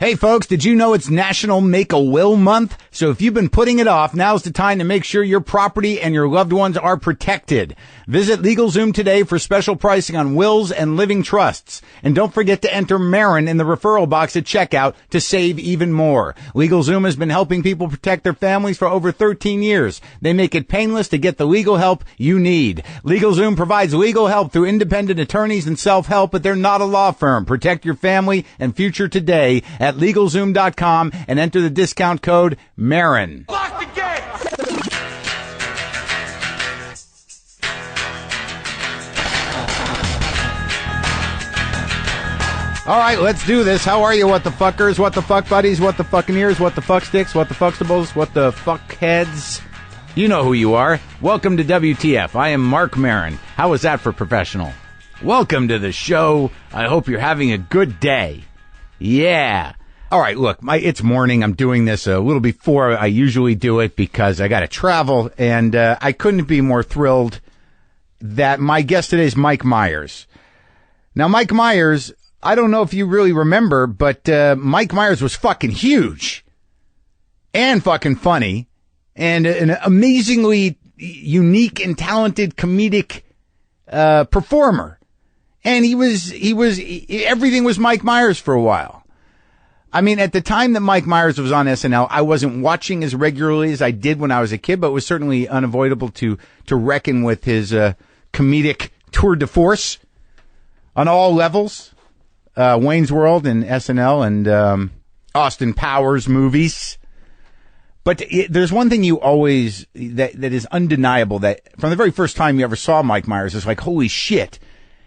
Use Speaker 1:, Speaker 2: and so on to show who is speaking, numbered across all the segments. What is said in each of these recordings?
Speaker 1: Hey folks, did you know it's National Make-A-Will Month? So if you've been putting it off, now's the time to make sure your property and your loved ones are protected. Visit LegalZoom today for special pricing on wills and living trusts. And don't forget to enter Maron in the referral box at checkout to save even more. LegalZoom has been helping people protect their families for over 13 years. They make it painless to get the legal help you need. LegalZoom provides legal help through independent attorneys and self-help, but they're not a law firm. Protect your family and future today at LegalZoom.com and enter the discount code Maron.
Speaker 2: Lock the gate!
Speaker 1: All right, let's do this. How are you, what the fuckers, what the fuck buddies, what the fucking ears, what the fuck sticks, what the fuckstables, what the fuckheads? You know who you are. Welcome to WTF. I am Marc Maron. How was that for professional? Welcome to the show. I hope you're having a good day. Yeah. All right, look, it's morning. I'm doing this a little before I usually do it because I got to travel, and I couldn't be more thrilled that my guest today is Mike Myers. Now, Mike Myers, I don't know if you really remember, but Mike Myers was fucking huge and fucking funny and an amazingly unique and talented comedic performer. And everything was Mike Myers for a while. I mean, at the time that Mike Myers was on SNL, I wasn't watching as regularly as I did when I was a kid, but it was certainly unavoidable to reckon with his comedic tour de force on all levels. Wayne's World and SNL and Austin Powers movies. But there's one thing you always, that is undeniable, that from the very first time you ever saw Mike Myers, it's like, holy shit,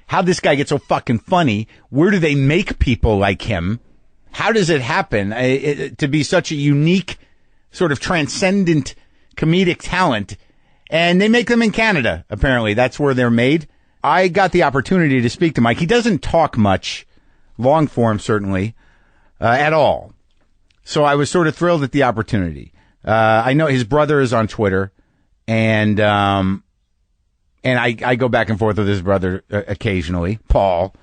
Speaker 1: how'd this guy get so fucking funny? Where do they make people like him? How does it happen to be such a unique, sort of transcendent comedic talent? And they make them in Canada, apparently. That's where they're made. I got the opportunity to speak to Mike. He doesn't talk much, long form certainly, at all. So I was sort of thrilled at the opportunity. I know his brother is on Twitter, and I go back and forth with his brother occasionally, Paul.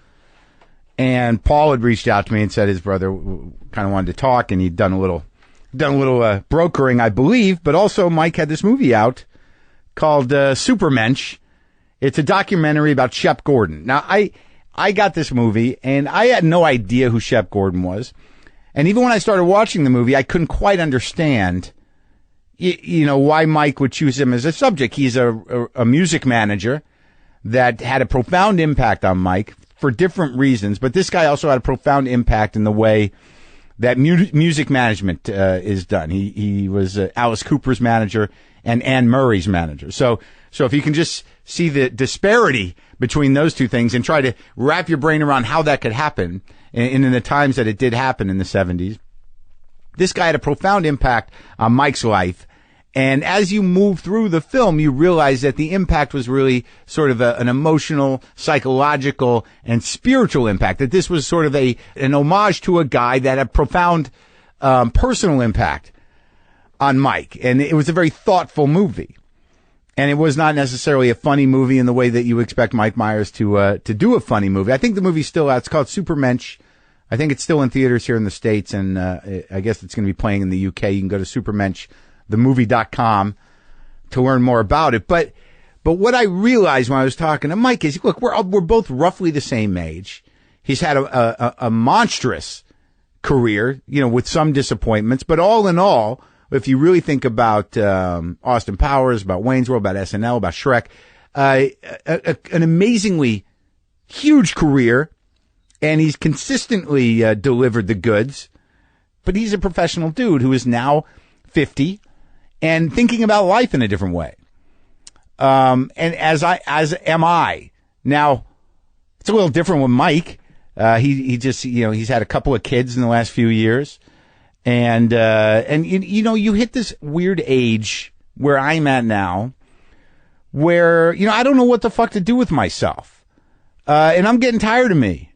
Speaker 1: And Paul had reached out to me and said his brother kind of wanted to talk, and he'd done a little brokering, I believe. But also, Mike had this movie out called Supermensch. It's a documentary about Shep Gordon. Now, I got this movie, and I had no idea who Shep Gordon was. And even when I started watching the movie, I couldn't quite understand, you know, why Mike would choose him as a subject. He's a music manager that had a profound impact on Mike for different reasons, but this guy also had a profound impact in the way that music management is done. He was Alice Cooper's manager and Anne Murray's manager. So if you can just see the disparity between those two things and try to wrap your brain around how that could happen in the times that it did happen in the 70s, this guy had a profound impact on Mike's life. And as you move through the film, you realize that the impact was really sort of an emotional, psychological, and spiritual impact. That this was sort of an homage to a guy that had profound personal impact on Mike. And it was a very thoughtful movie. And it was not necessarily a funny movie in the way that you expect Mike Myers to do a funny movie. I think the movie's still out. It's called Supermensch. I think it's still in theaters here in the States, and I guess it's going to be playing in the UK. You can go to supermenschthemovie.com to learn more about it. But what I realized when I was talking to Mike is, look, we're both roughly the same age. He's had a monstrous career, you know, with some disappointments, but all in all, if you really think about Austin Powers, about Wayne's World, about SNL, about Shrek, an amazingly huge career, and he's consistently delivered the goods. But he's a professional dude who is now 50 and thinking about life in a different way. And as am I. Now, it's a little different with Mike. He just, you know, he's had a couple of kids in the last few years. And you know, you hit this weird age where I'm at now where, you know, I don't know what the fuck to do with myself. And I'm getting tired of me.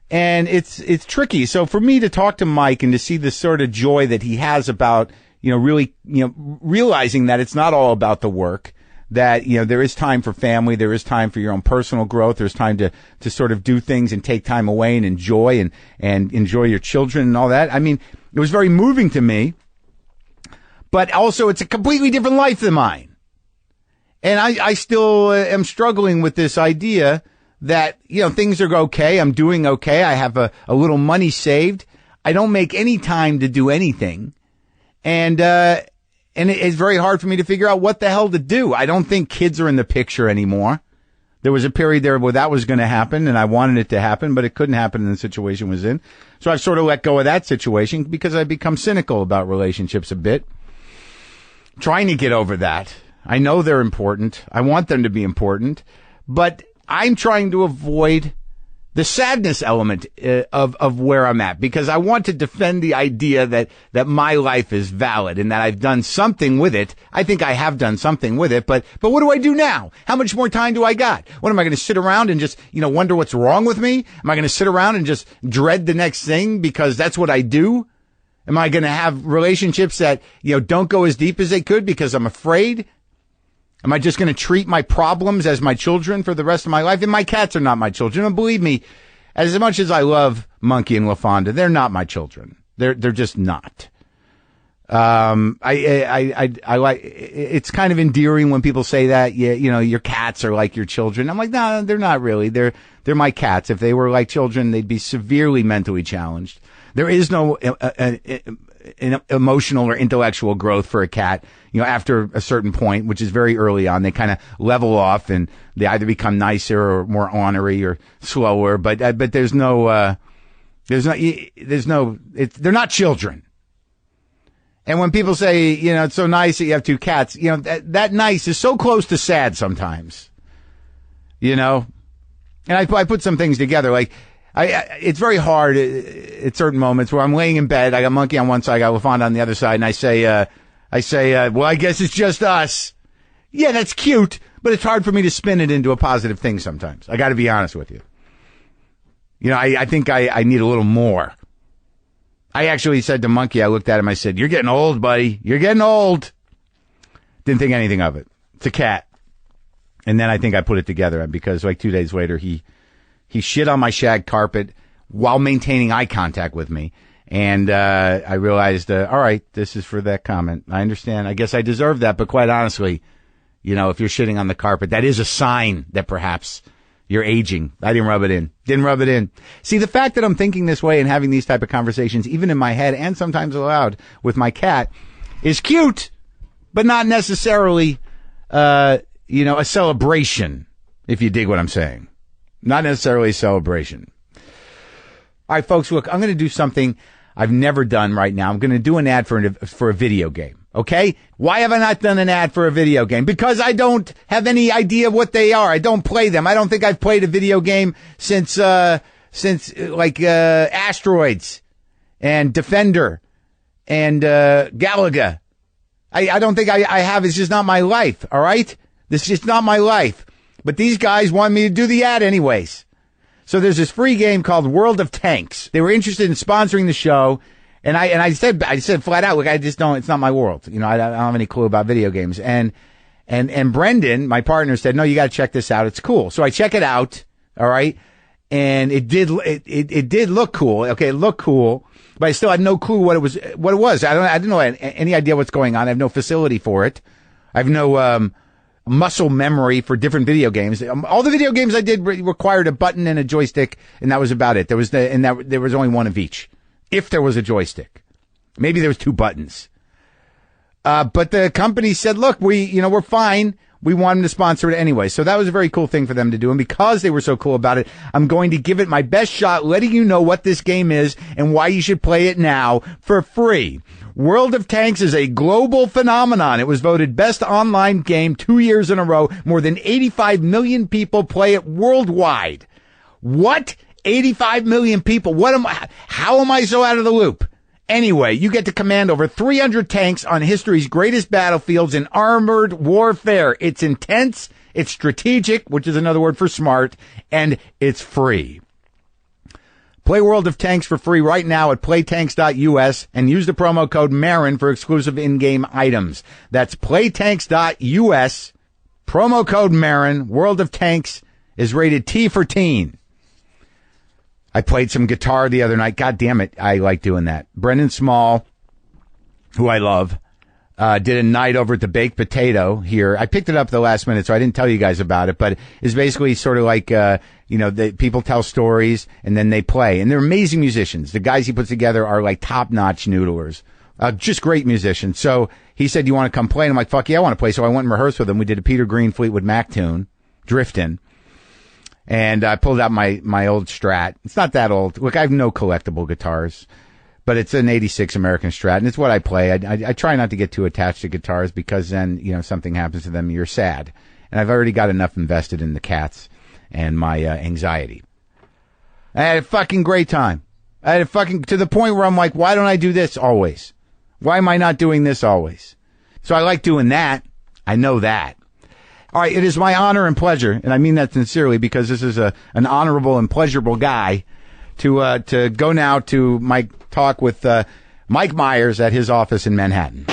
Speaker 1: And it's tricky. So for me to talk to Mike and to see the sort of joy that he has about, you know, really, you know, realizing that it's not all about the work, that, there is time for family. There is time for your own personal growth. There's time to sort of do things and take time away and enjoy and enjoy your children and all that. I mean, it was very moving to me, but also it's a completely different life than mine. And I still am struggling with this idea that, things are okay. I'm doing okay. I have a little money saved. I don't make any time to do anything. And it's very hard for me to figure out what the hell to do. I don't think kids are in the picture anymore. There was a period there where that was going to happen, and I wanted it to happen, but it couldn't happen in the situation I was in. So I've sort of let go of that situation because I've become cynical about relationships a bit. Trying to get over that. I know they're important. I want them to be important, but I'm trying to avoid the sadness element of where I'm at, because I want to defend the idea that my life is valid and that I've done something with it. I think I have done something with it, but what do I do now? How much more time do I got? What am I going to sit around and just, wonder what's wrong with me? Am I going to sit around and just dread the next thing because that's what I do? Am I going to have relationships that, don't go as deep as they could because I'm afraid? Am I just going to treat my problems as my children for the rest of my life? And my cats are not my children. And believe me, as much as I love Monkey and LaFonda, they're not my children. They're just not. I like, it's kind of endearing when people say that, your cats are like your children. I'm like, no, they're not really. They're my cats. If they were like children, they'd be severely mentally challenged. There is no emotional or intellectual growth for a cat, after a certain point, which is very early on. They kind of level off and they either become nicer or more ornery or slower, but they're not children. And when people say, it's so nice that you have two cats, that nice is so close to sad sometimes, and I put some things together, like, it's very hard at certain moments where I'm laying in bed. I got Monkey on one side, I got LaFonda on the other side, and I say, well, I guess it's just us. Yeah, that's cute, but it's hard for me to spin it into a positive thing sometimes. I got to be honest with you. I think I need a little more. I actually said to Monkey, I looked at him, I said, "You're getting old, buddy. You're getting old." Didn't think anything of it. It's a cat. And then I think I put it together because like 2 days later, he shit on my shag carpet while maintaining eye contact with me. And I realized, all right, this is for that comment. I understand. I guess I deserve that. But quite honestly, if you're shitting on the carpet, that is a sign that perhaps you're aging. I didn't rub it in. Didn't rub it in. See, the fact that I'm thinking this way and having these type of conversations, even in my head and sometimes aloud with my cat, is cute, but not necessarily, a celebration, if you dig what I'm saying. Not necessarily a celebration. All right, folks, look, I'm going to do something I've never done right now. I'm going to do an ad for a video game. Okay? Why have I not done an ad for a video game? Because I don't have any idea what they are. I don't play them. I don't think I've played a video game since Asteroids and Defender and Galaga. I don't think I have. It's just not my life. All right? This is just not my life. But these guys want me to do the ad anyways. So there's this free game called World of Tanks. They were interested in sponsoring the show. And I said flat out, look, it's not my world. I don't have any clue about video games. And Brendan, my partner, said, no, you got to check this out. It's cool. So I check it out. All right. And it did look cool. Okay. It looked cool, but I still had no clue what it was. I didn't know any idea what's going on. I have no facility for it. I have no, muscle memory for different video games. All the video games I did required a button and a joystick, and that was about it. There was only one of each. If there was a joystick, maybe there was two buttons. But the company said, look, we're fine. We want them to sponsor it anyway. So that was a very cool thing for them to do. And because they were so cool about it, I'm going to give it my best shot, letting you know what this game is and why you should play it now for free. World of Tanks is a global phenomenon. It was voted best online game 2 years in a row. More than 85 million people play it worldwide. What? 85 million people? How am I so out of the loop? Anyway, you get to command over 300 tanks on history's greatest battlefields in armored warfare. It's intense, it's strategic, which is another word for smart, and it's free. Play World of Tanks for free right now at playtanks.us and use the promo code Maron for exclusive in-game items. That's playtanks.us, Promo code Maron, World of Tanks, is rated T for teen. I played some guitar the other night. God damn it, I like doing that. Brendan Small, who I love, did a night over at the Baked Potato here. I picked it up at the last minute, so I didn't tell you guys about it, but it's basically sort of like, people tell stories and then they play. And they're amazing musicians. The guys he puts together are like top-notch noodlers. Just great musicians. So he said, you want to come play? And I'm like, fuck yeah, I want to play. So I went and rehearsed with him. We did a Peter Green Fleetwood Mac tune, Driftin'. And I pulled out my old Strat. It's not that old. Look, I have no collectible guitars, but it's an 86 American Strat, and it's what I play. I try not to get too attached to guitars because then, something happens to them, you're sad. And I've already got enough invested in the cats and my anxiety. I had a fucking great time. I had to the point where I'm like, why don't I do this always? Why am I not doing this always? So I like doing that. I know that. All right, it is my honor and pleasure, and I mean that sincerely because this is an honorable and pleasurable guy, to go now to my talk with Mike Myers at his office in Manhattan.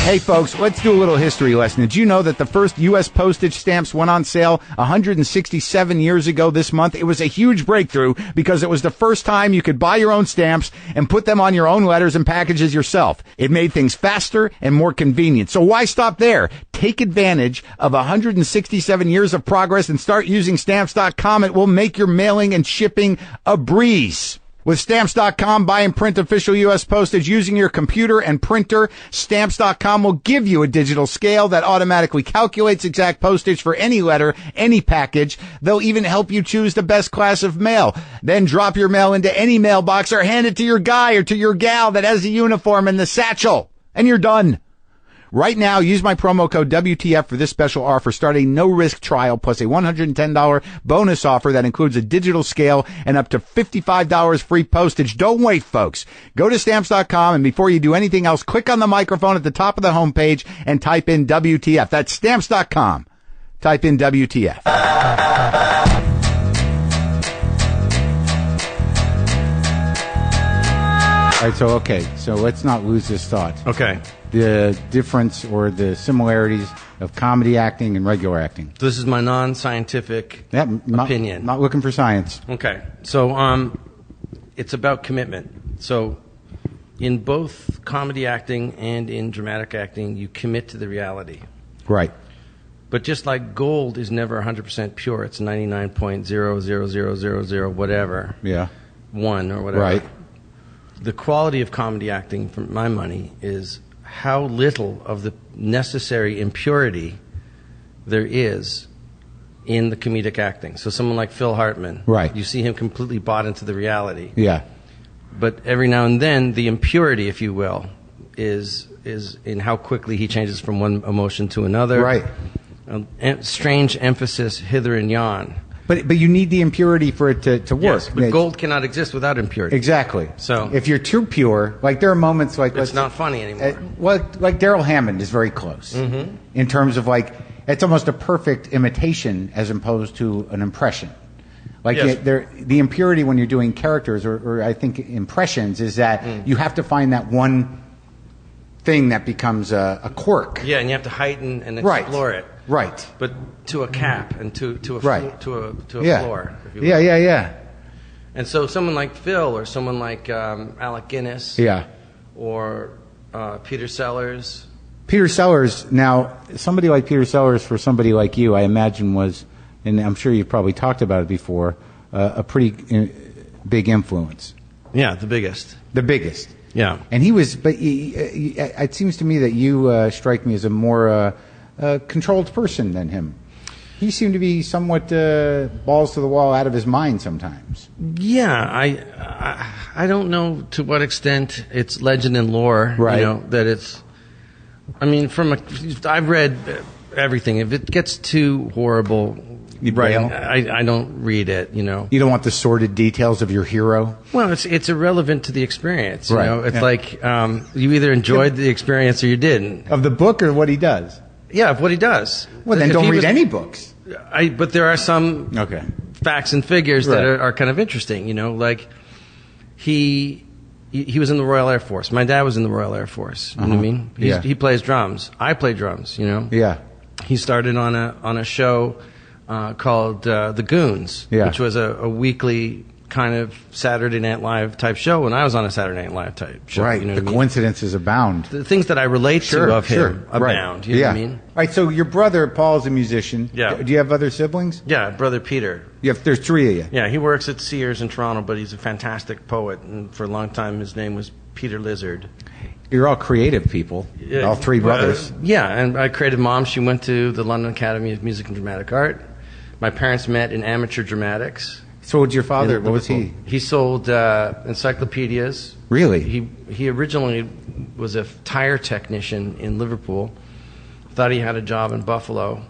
Speaker 1: Hey folks, let's do a little history lesson. Did you know that the first U.S. postage stamps went on sale 167 years ago this month? It was a huge breakthrough because it was the first time you could buy your own stamps and put them on your own letters and packages yourself. It made things faster and more convenient. So why stop there? Take advantage of 167 years of progress and start using Stamps.com. It will make your mailing and shipping a breeze. With Stamps.com, buy and print official U.S. postage using your computer and printer. Stamps.com will give you a digital scale that automatically calculates exact postage for any letter, any package. They'll even help you choose the best class of mail. Then drop your mail into any mailbox or hand it to your guy or to your gal that has the uniform and the satchel. And you're done. Right now, use my promo code WTF for this special offer. Start a no-risk trial plus a $110 bonus offer that includes a digital scale and up to $55 free postage. Don't wait, folks. Go to Stamps.com, and before you do anything else, click on the microphone at the top of the homepage and type in WTF. That's Stamps.com. Type in WTF. All right, so let's not lose this thought.
Speaker 2: Okay.
Speaker 1: The difference or the similarities of comedy acting and regular acting.
Speaker 2: This is my non-scientific opinion.
Speaker 1: Not looking for science.
Speaker 2: Okay. So it's about commitment. So in both comedy acting and in dramatic acting, you commit to the reality.
Speaker 1: Right.
Speaker 2: But just like gold is never 100% pure, it's 99.00000 whatever.
Speaker 1: Yeah.
Speaker 2: 1 or whatever.
Speaker 1: Right.
Speaker 2: The quality of comedy acting, for my money, is how little of the necessary impurity there is in the comedic acting. So someone like Phil Hartman,
Speaker 1: right?
Speaker 2: You see him completely bought into the reality.
Speaker 1: Yeah.
Speaker 2: But every now and then, the impurity, if you will, is in how quickly he changes from one emotion to another.
Speaker 1: Right.
Speaker 2: Strange emphasis hither and yon.
Speaker 1: But you need the impurity for it to work.
Speaker 2: Yes, but gold cannot exist without impurity.
Speaker 1: Exactly.
Speaker 2: So
Speaker 1: if you're too pure, like there are moments like
Speaker 2: it's not funny anymore.
Speaker 1: Like Daryl Hammond is very close in terms of like it's almost a perfect imitation as opposed to an impression. Like
Speaker 2: yes.
Speaker 1: the impurity when you're doing characters or I think impressions is that you have to find that one thing that becomes a quirk.
Speaker 2: Yeah, and you have to heighten and explore it.
Speaker 1: Right.
Speaker 2: But to a cap and to a
Speaker 1: right.
Speaker 2: to a
Speaker 1: yeah.
Speaker 2: floor. If you will.
Speaker 1: Yeah.
Speaker 2: And so someone like Phil or someone like Alec Guinness.
Speaker 1: Yeah.
Speaker 2: Or Peter Sellers.
Speaker 1: Peter Sellers. Now, somebody like Peter Sellers for somebody like you, I imagine was, and I'm sure you've probably talked about it before, a pretty big influence.
Speaker 2: Yeah, the biggest.
Speaker 1: The biggest.
Speaker 2: Yeah.
Speaker 1: And he was, but it seems to me that you strike me as a more controlled person than him. He seemed to be somewhat balls to the wall, out of his mind sometimes.
Speaker 2: Yeah, I don't know to what extent it's legend and lore.
Speaker 1: Right.
Speaker 2: You know, that it's. I mean, I've read everything. If it gets too horrible, I don't read it. You know.
Speaker 1: You don't want the sordid details of your hero.
Speaker 2: Well, it's irrelevant to the experience. You
Speaker 1: right.
Speaker 2: know, it's like you either enjoyed the experience or you didn't.
Speaker 1: Of the book or what he does.
Speaker 2: Yeah, of what he does.
Speaker 1: Well, then don't read any books.
Speaker 2: But there are some facts and figures that are kind of interesting. You know, like he he was in the Royal Air Force. My dad was in the Royal Air Force. You know what I mean? He plays drums. I play drums. You know.
Speaker 1: Yeah.
Speaker 2: He started on a show called The Goons, which was a weekly kind of Saturday Night Live type show when I was on a Saturday Night Live type show.
Speaker 1: Right.
Speaker 2: You know
Speaker 1: the coincidences abound.
Speaker 2: The things that I relate to of him abound. You know what I mean?
Speaker 1: All right. So your brother Paul's a musician.
Speaker 2: Yeah.
Speaker 1: Do you have other siblings?
Speaker 2: Yeah, brother Peter.
Speaker 1: There's 3 of you.
Speaker 2: Yeah, he works at Sears in Toronto, but he's a fantastic poet, and for a long time his name was Peter Lizard.
Speaker 1: You're all creative people. All 3 brothers.
Speaker 2: Yeah, and I created Mom. She went to the London Academy of Music and Dramatic Art. My parents met in amateur dramatics.
Speaker 1: So what's your father? What was he?
Speaker 2: He sold encyclopedias.
Speaker 1: Really?
Speaker 2: He originally was a tire technician in Liverpool. Thought he had a job in Buffalo.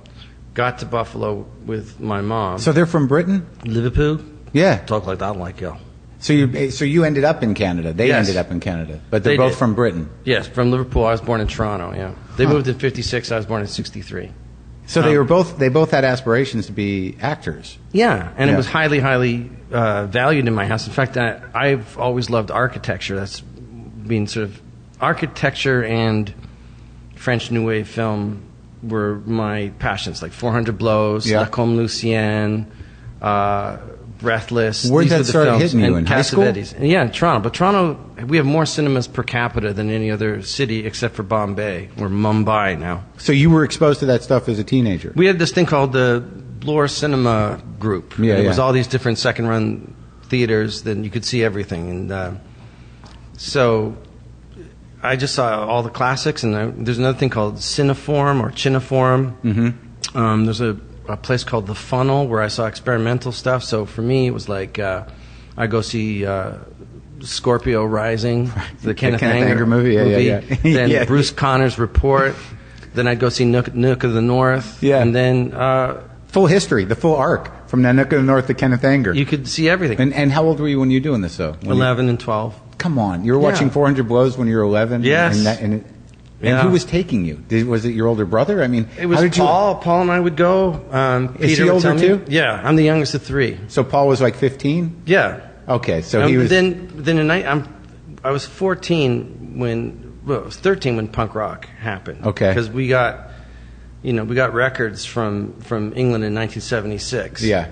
Speaker 2: Got to Buffalo with my mom.
Speaker 1: So they're from Britain?
Speaker 2: Liverpool?
Speaker 1: Yeah.
Speaker 2: Talk like that, like yo.
Speaker 1: So you ended up in Canada. They ended up in Canada, but they're both from Britain.
Speaker 2: Yes, from Liverpool. I was born in Toronto. Yeah, they moved in '56. I was born in '63.
Speaker 1: So they both had aspirations to be actors.
Speaker 2: Yeah, and it was highly valued in my house. In fact, I've always loved architecture. That's been sort of architecture and French New Wave film were my passions, like 400 Blows, La Comme Lucienne, Breathless.
Speaker 1: Where did that start hitting you, in high school?
Speaker 2: Yeah, in Toronto. But Toronto, we have more cinemas per capita than any other city except for Bombay, or Mumbai now.
Speaker 1: So you were exposed to that stuff as a teenager?
Speaker 2: We had this thing called the Bloor Cinema Group.
Speaker 1: Yeah,
Speaker 2: it was all these different second-run theaters, then you could see everything. And so I just saw all the classics, and there's another thing called Cineform or Chineform. Mm-hmm. There's a place called The Funnel where I saw experimental stuff. So for me, it was like I go see Scorpio Rising, the Kenneth Anger movie. Then Bruce Connor's Report. Then I'd go see Nook of the North. Yeah. And then
Speaker 1: full history, the full arc from Nook of the North to Kenneth Anger.
Speaker 2: You could see everything.
Speaker 1: And how old were you when you were doing this, though?
Speaker 2: 11 and 12.
Speaker 1: Come on, you were watching 400 Blows when you were 11.
Speaker 2: Yes.
Speaker 1: And who was taking you? Was it your older brother? I mean,
Speaker 2: it was Paul. Paul and I would go.
Speaker 1: Is
Speaker 2: Peter
Speaker 1: he older too?
Speaker 2: Yeah, I'm the youngest of 3.
Speaker 1: So Paul was like 15?
Speaker 2: Yeah.
Speaker 1: Okay, so he was.
Speaker 2: Then I was 14 I was 13 when punk rock happened.
Speaker 1: Okay.
Speaker 2: Because we got records from England in 1976.
Speaker 1: Yeah.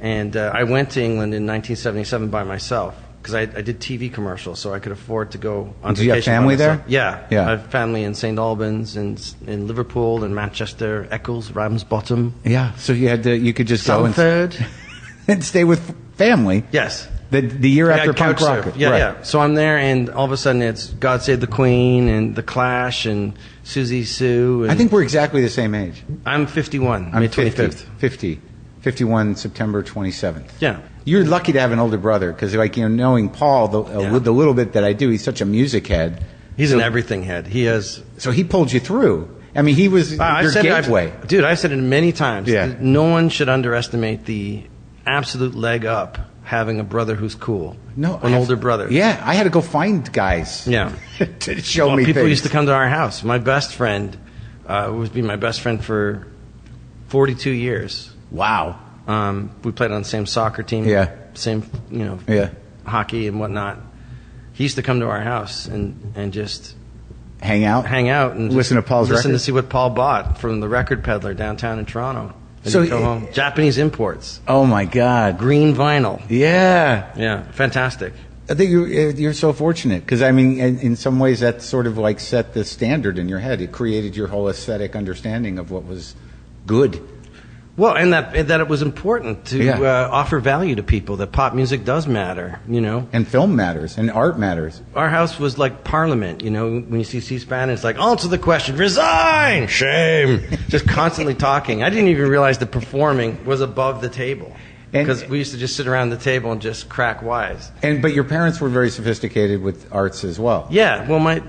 Speaker 2: And I went to England in 1977 by myself. Because I did TV commercials, so I could afford to go on vacation.
Speaker 1: Did you have family there?
Speaker 2: Yeah. I have family in St. Albans, and in Liverpool, and Manchester, Eccles, Ramsbottom.
Speaker 1: Yeah, so you could just go and stay with family.
Speaker 2: Yes.
Speaker 1: The year after punk rock.
Speaker 2: Yeah. So I'm there, and all of a sudden it's God Save the Queen, and The Clash, and Susie Sue. And
Speaker 1: I think we're exactly the same age.
Speaker 2: I'm 51,
Speaker 1: I'm
Speaker 2: May 25th.
Speaker 1: 51, September 27th.
Speaker 2: Yeah.
Speaker 1: You're lucky to have an older brother because, knowing Paul, the little bit that I do, he's such a music head.
Speaker 2: He's an everything head. He has.
Speaker 1: So he pulled you through. I mean, he was your gateway.
Speaker 2: Dude, I've said it many times.
Speaker 1: Yeah.
Speaker 2: No one should underestimate the absolute leg up having a brother who's cool.
Speaker 1: No,
Speaker 2: older brother.
Speaker 1: Yeah, I had to go find guys.
Speaker 2: Yeah.
Speaker 1: to show me
Speaker 2: people
Speaker 1: things.
Speaker 2: used to come to our house. My best friend was been my best friend for 42 years.
Speaker 1: Wow.
Speaker 2: We played on the same soccer team.
Speaker 1: Yeah.
Speaker 2: Same, hockey and whatnot. He used to come to our house and just
Speaker 1: hang out
Speaker 2: and
Speaker 1: listen to Paul's
Speaker 2: listen
Speaker 1: records?
Speaker 2: to see what Paul bought from the record peddler downtown in Toronto. And
Speaker 1: So
Speaker 2: he'd go home. Japanese imports.
Speaker 1: Oh my God.
Speaker 2: Green vinyl.
Speaker 1: Yeah.
Speaker 2: Yeah. Fantastic.
Speaker 1: I think you're so fortunate because, I mean, in some ways that sort of like set the standard in your head. It created your whole aesthetic understanding of what was good.
Speaker 2: Well, and that it was important to offer value to people, that pop music does matter,
Speaker 1: And film matters, and art matters.
Speaker 2: Our house was like Parliament, when you see C-SPAN, it's like, answer the question, resign, shame, just constantly talking. I didn't even realize the performing was above the table. Because we used to just sit around the table and just crack wise.
Speaker 1: But your parents were very sophisticated with arts as well.
Speaker 2: Yeah, well, my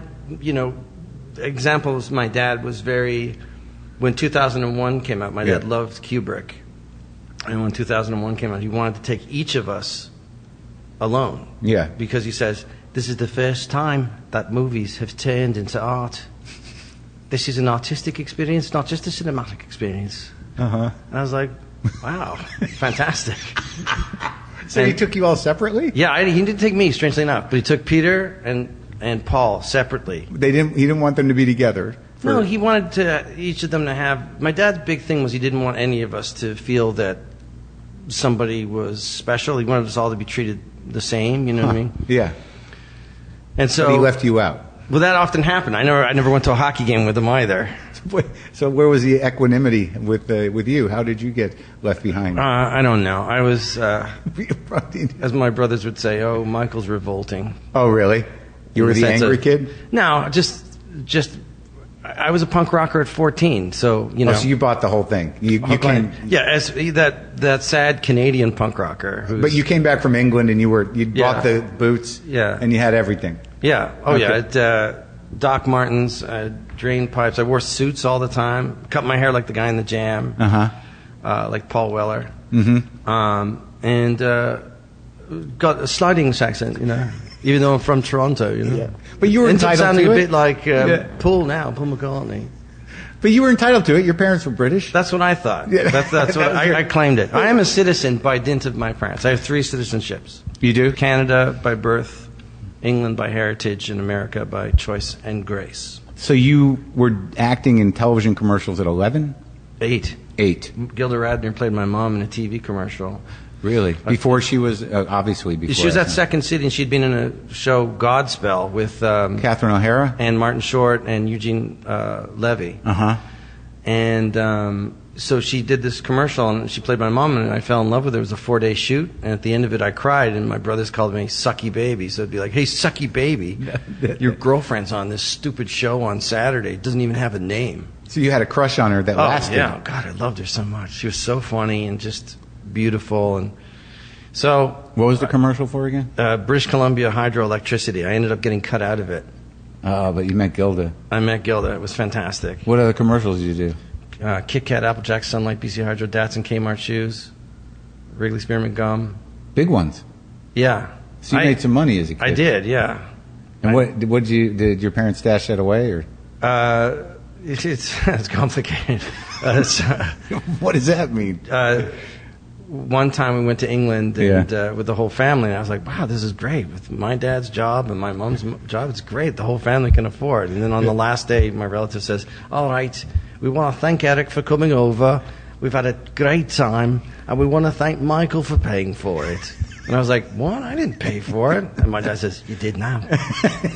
Speaker 2: examples, my dad was very... When 2001 came out, my dad loved Kubrick. And when 2001 came out, he wanted to take each of us alone.
Speaker 1: Yeah.
Speaker 2: Because he says, this is the first time that movies have turned into art. This is an artistic experience, not just a cinematic experience.
Speaker 1: Uh-huh.
Speaker 2: And I was like, wow, fantastic.
Speaker 1: So he took you all separately?
Speaker 2: Yeah, he didn't take me, strangely enough, but he took Peter and Paul separately.
Speaker 1: He didn't want them to be together.
Speaker 2: No, he wanted each of them to have... My dad's big thing was he didn't want any of us to feel that somebody was special. He wanted us all to be treated the same, you know what I mean?
Speaker 1: Yeah.
Speaker 2: And so...
Speaker 1: But he left you out.
Speaker 2: Well, that often happened. I never went to a hockey game with him either.
Speaker 1: So where was the equanimity with you? How did you get left behind?
Speaker 2: I don't know. I was, as my brothers would say, oh, Michael's revolting.
Speaker 1: Oh, really? You were the angry kid?
Speaker 2: No, just I was a punk rocker at 14, so, you know.
Speaker 1: Oh, so you bought the whole thing. You came...
Speaker 2: Yeah, as that sad Canadian punk rocker.
Speaker 1: But you came back from England and you bought the boots and you had everything.
Speaker 2: Yeah. Oh, okay. Yeah. Doc Martens, drain pipes. I wore suits all the time. Cut my hair like the guy in the Jam. Like Paul Weller. And got a sliding accent, you know. Even though I'm from Toronto, you know. Yeah.
Speaker 1: But you were entitled to it.
Speaker 2: Sounding a bit like Paul McCartney.
Speaker 1: But you were entitled to it. Your parents were British.
Speaker 2: That's what I thought. Yeah. That's what I claimed it. I am a citizen by dint of my parents. I have 3 citizenships.
Speaker 1: You do?
Speaker 2: Canada by birth, England by heritage, and America by choice and grace.
Speaker 1: So you were acting in television commercials at 11?
Speaker 2: 8. Gilda Radner played my mom in a TV commercial.
Speaker 1: Really? Before she was, obviously before.
Speaker 2: She was at Second City, and she'd been in a show, Godspell, with...
Speaker 1: Catherine O'Hara?
Speaker 2: And Martin Short and Eugene Levy. And so she did this commercial, and she played my mom, and I fell in love with her. It was a 4-day shoot, and at the end of it, I cried, and my brothers called me Sucky Baby. So it'd be like, hey, Sucky Baby, your girlfriend's on this stupid show on Saturday. It doesn't even have a name.
Speaker 1: So you had a crush on her that lasted.
Speaker 2: Yeah. God, I loved her so much. She was so funny and just... beautiful. And so
Speaker 1: what was the commercial for again?
Speaker 2: British Columbia Hydroelectricity. I ended up getting cut out of it.
Speaker 1: But you met Gilda.
Speaker 2: I met Gilda. It was fantastic.
Speaker 1: What other commercials did you do?
Speaker 2: Kit Kat, Applejack, Sunlight, BC Hydro, Datsun, Kmart shoes, Wrigley Spearmint gum.
Speaker 1: Big ones.
Speaker 2: Yeah.
Speaker 1: So you made some money as a kid.
Speaker 2: I did, yeah.
Speaker 1: And did your parents stash that away, or?
Speaker 2: It's complicated.
Speaker 1: What does that mean?
Speaker 2: One time we went to England and, with the whole family, and I was like, wow, this is great. With my dad's job and my mom's job, it's great. The whole family can afford. And then on the last day, my relative says, all right, we want to thank Eric for coming over. We've had a great time, and we want to thank Michael for paying for it. And I was like, what? I didn't pay for it. And my dad says, you did now.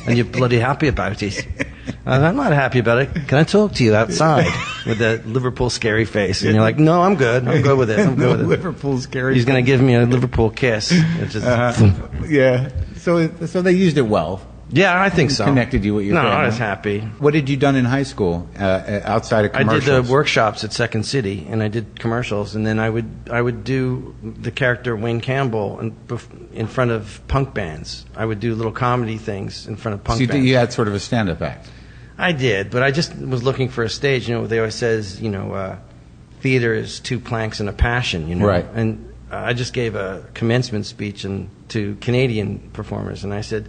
Speaker 2: And you're bloody happy about it. I'm not happy about it. Can I talk to you outside? With the Liverpool scary face. And you're like, no, I'm good. I'm good with it. I'm good with it.
Speaker 1: Liverpool scary
Speaker 2: He's going to give me a Liverpool kiss. It's just,
Speaker 1: yeah. So they used it well.
Speaker 2: Yeah, I think so.
Speaker 1: Connected you with your family.
Speaker 2: No, I was happy.
Speaker 1: What did you done in high school outside of commercials?
Speaker 2: I did the workshops at Second City, and I did commercials, and then I would do the character Wayne Campbell in front of punk bands. I would do little comedy things in front of punk bands.
Speaker 1: You had sort of a stand-up act.
Speaker 2: I did, but I just was looking for a stage. You know, they always says, theater is 2 planks and a passion, you know.
Speaker 1: Right.
Speaker 2: And I just gave a commencement speech to Canadian performers, and I said,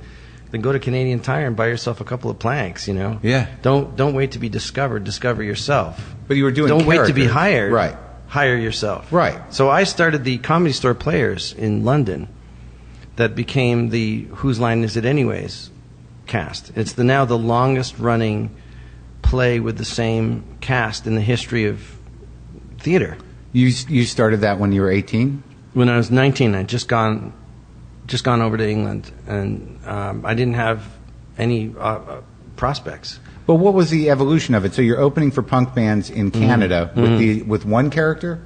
Speaker 2: then go to Canadian Tire and buy yourself a couple of planks, you know.
Speaker 1: Yeah.
Speaker 2: Don't wait to be discovered. Discover yourself.
Speaker 1: But you were doing
Speaker 2: Don't
Speaker 1: characters.
Speaker 2: wait to be hired.
Speaker 1: Right.
Speaker 2: Hire yourself.
Speaker 1: Right.
Speaker 2: So I started the Comedy Store Players in London that became the Whose Line Is It Anyways cast. It's now the longest running play with the same cast in the history of theater.
Speaker 1: You started that when you were 18?
Speaker 2: When I was 19, I'd just gone over to England, and I didn't have any prospects.
Speaker 1: But what was the evolution of it? So you're opening for punk bands in Canada with one character?